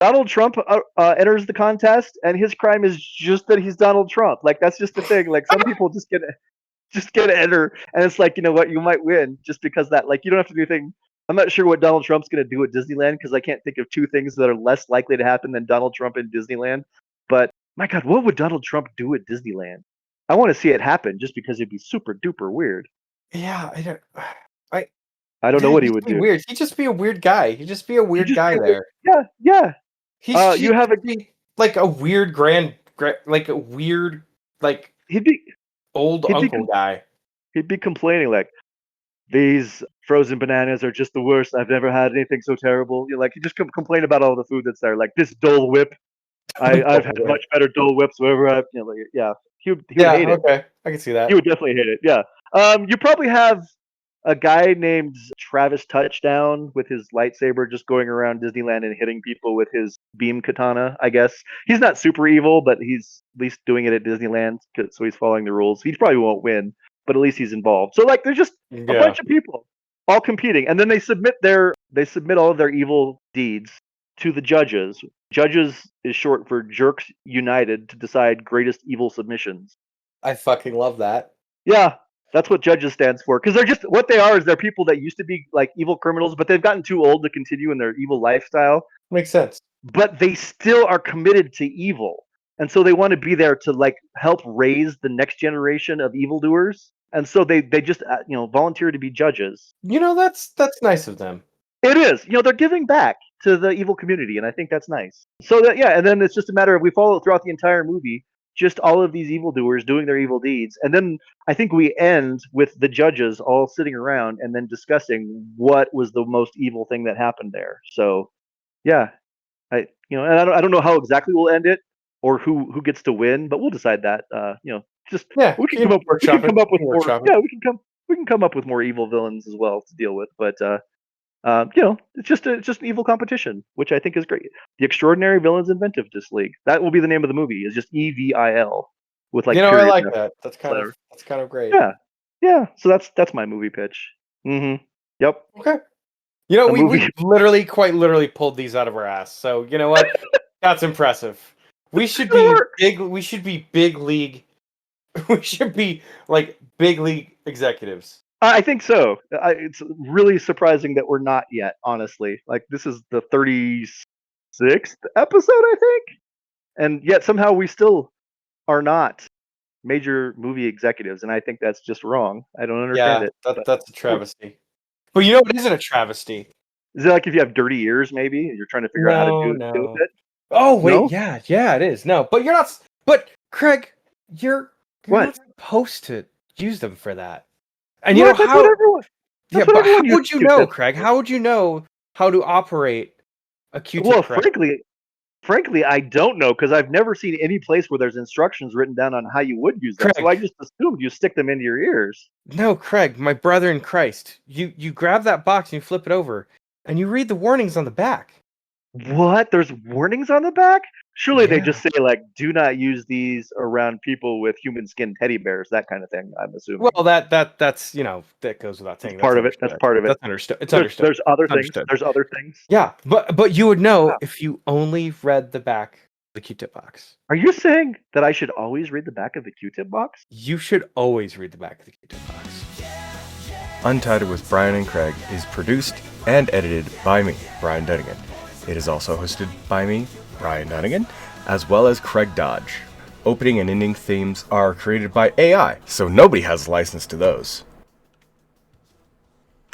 S3: Donald Trump enters the contest, and his crime is just that he's Donald Trump. That's just the thing. Some people just get to enter, and it's you know what, you might win just because that. You don't have to do anything. I'm not sure what Donald Trump's going to do at Disneyland because I can't think of two things that are less likely to happen than Donald Trump in Disneyland. But my God, what would Donald Trump do at Disneyland? I want to see it happen just because it'd be super duper weird.
S2: Yeah,
S3: I don't know what he would do.
S2: Weird. He'd just be a weird guy. He'd just be a weird guy there.
S3: Yeah.
S2: You have a weird a weird
S3: he'd be
S2: old uncle guy.
S3: He'd be complaining these frozen bananas are just the worst. I've never had anything so terrible. He just complain about all the food that's there. This Dole Whip. I've had much better Dole Whips wherever I've yeah. He would hate it.
S2: Okay, I can see that.
S3: He would definitely hate it. Yeah. You probably have a guy named Travis Touchdown with his lightsaber just going around Disneyland and hitting people with his beam katana, I guess. He's not super evil, but he's at least doing it at Disneyland, so he's following the rules. He probably won't win, but at least he's involved. So there's just a bunch of people all competing, and then they submit all of their evil deeds to the judges. Judges is short for Jerks United to decide greatest evil submissions.
S2: I fucking love that.
S3: Yeah. That's what judges stands for, because they're people that used to be evil criminals, but they've gotten too old to continue in their evil lifestyle.
S2: Makes sense.
S3: But they still are committed to evil, and so they want to be there to help raise the next generation of evildoers. And so they just volunteer to be judges.
S2: That's nice of them.
S3: It is. They're giving back to the evil community, and I think that's nice. So that yeah, and then it's just a matter of we follow throughout the entire movie, just all of these evildoers doing their evil deeds, and then I think we end with the judges all sitting around and then discussing what was the most evil thing that happened there. So yeah, and I don't know how exactly we'll end it or who gets to win, but we'll decide that. Just
S2: Yeah,
S3: we can come up with more.
S2: workshop it.
S3: Yeah, we can come up with more evil villains as well to deal with, but. It's just an evil competition, which I think is great. The Extraordinary Villains Inventiveness League. That will be the name of the movie. It's just EVIL with like.
S2: I
S3: periods
S2: like
S3: after
S2: that. That's kind
S3: letter.
S2: of great.
S3: Yeah, yeah. So that's my movie pitch. Mm-hmm. Yep.
S2: Okay.
S3: A
S2: We
S3: movie-
S2: literally, quite literally pulled these out of our ass. So you know what? That's impressive. We should
S3: It
S2: be
S3: works.
S2: big. We should be big league. We should be like big league executives.
S3: I think so. It's really surprising that we're not yet. Honestly, like this is the 36th episode, I think, and yet somehow we still are not major movie executives, and I think that's just wrong. I don't understand it. But
S2: That's a travesty. But it isn't a travesty.
S3: is it like if you have dirty ears, maybe, and you're trying to figure out how to deal with it?
S2: Oh wait,
S3: No?
S2: yeah, it is. No, but you're not. But Craig, you're
S3: What?
S2: not supposed to use them for that. And
S3: What? That's
S2: how?
S3: what everyone.
S2: Yeah,
S3: That's what
S2: but
S3: everyone
S2: how would
S3: uses
S2: you know,
S3: Q-tips
S2: Craig?
S3: for.
S2: How would you know how to operate a Q-tip?
S3: Well,
S2: correctly?
S3: frankly, I don't know because I've never seen any place where there's instructions written down on how you would use them. So I
S2: Craig.
S3: just assumed you stick them into your ears.
S2: No, Craig, my brother in Christ. You grab that box and you flip it over, and you read the warnings on the back.
S3: What? There's warnings on the back? Surely they
S2: Yeah.
S3: just say like, "Do not use these around people with human skin teddy bears," that kind of thing. I'm assuming.
S2: Well, that's that goes without saying.
S3: That's part of it. That's part of it.
S2: That's understood. It's understood.
S3: There's other
S2: It's
S3: things.
S2: understood.
S3: There's other things.
S2: Yeah, but you would know
S3: Yeah.
S2: if you only read the back of the Q-tip box.
S3: Are you saying that I should always read the back of the Q-tip box?
S2: You should always read the back of the Q-tip box.
S4: Untied with Brian and Craig is produced and edited by me, Brian Dunnigan. It is also hosted by me, Brian Dunnigan, as well as Craig Dodge. Opening and ending themes are created by AI, so nobody has license to those.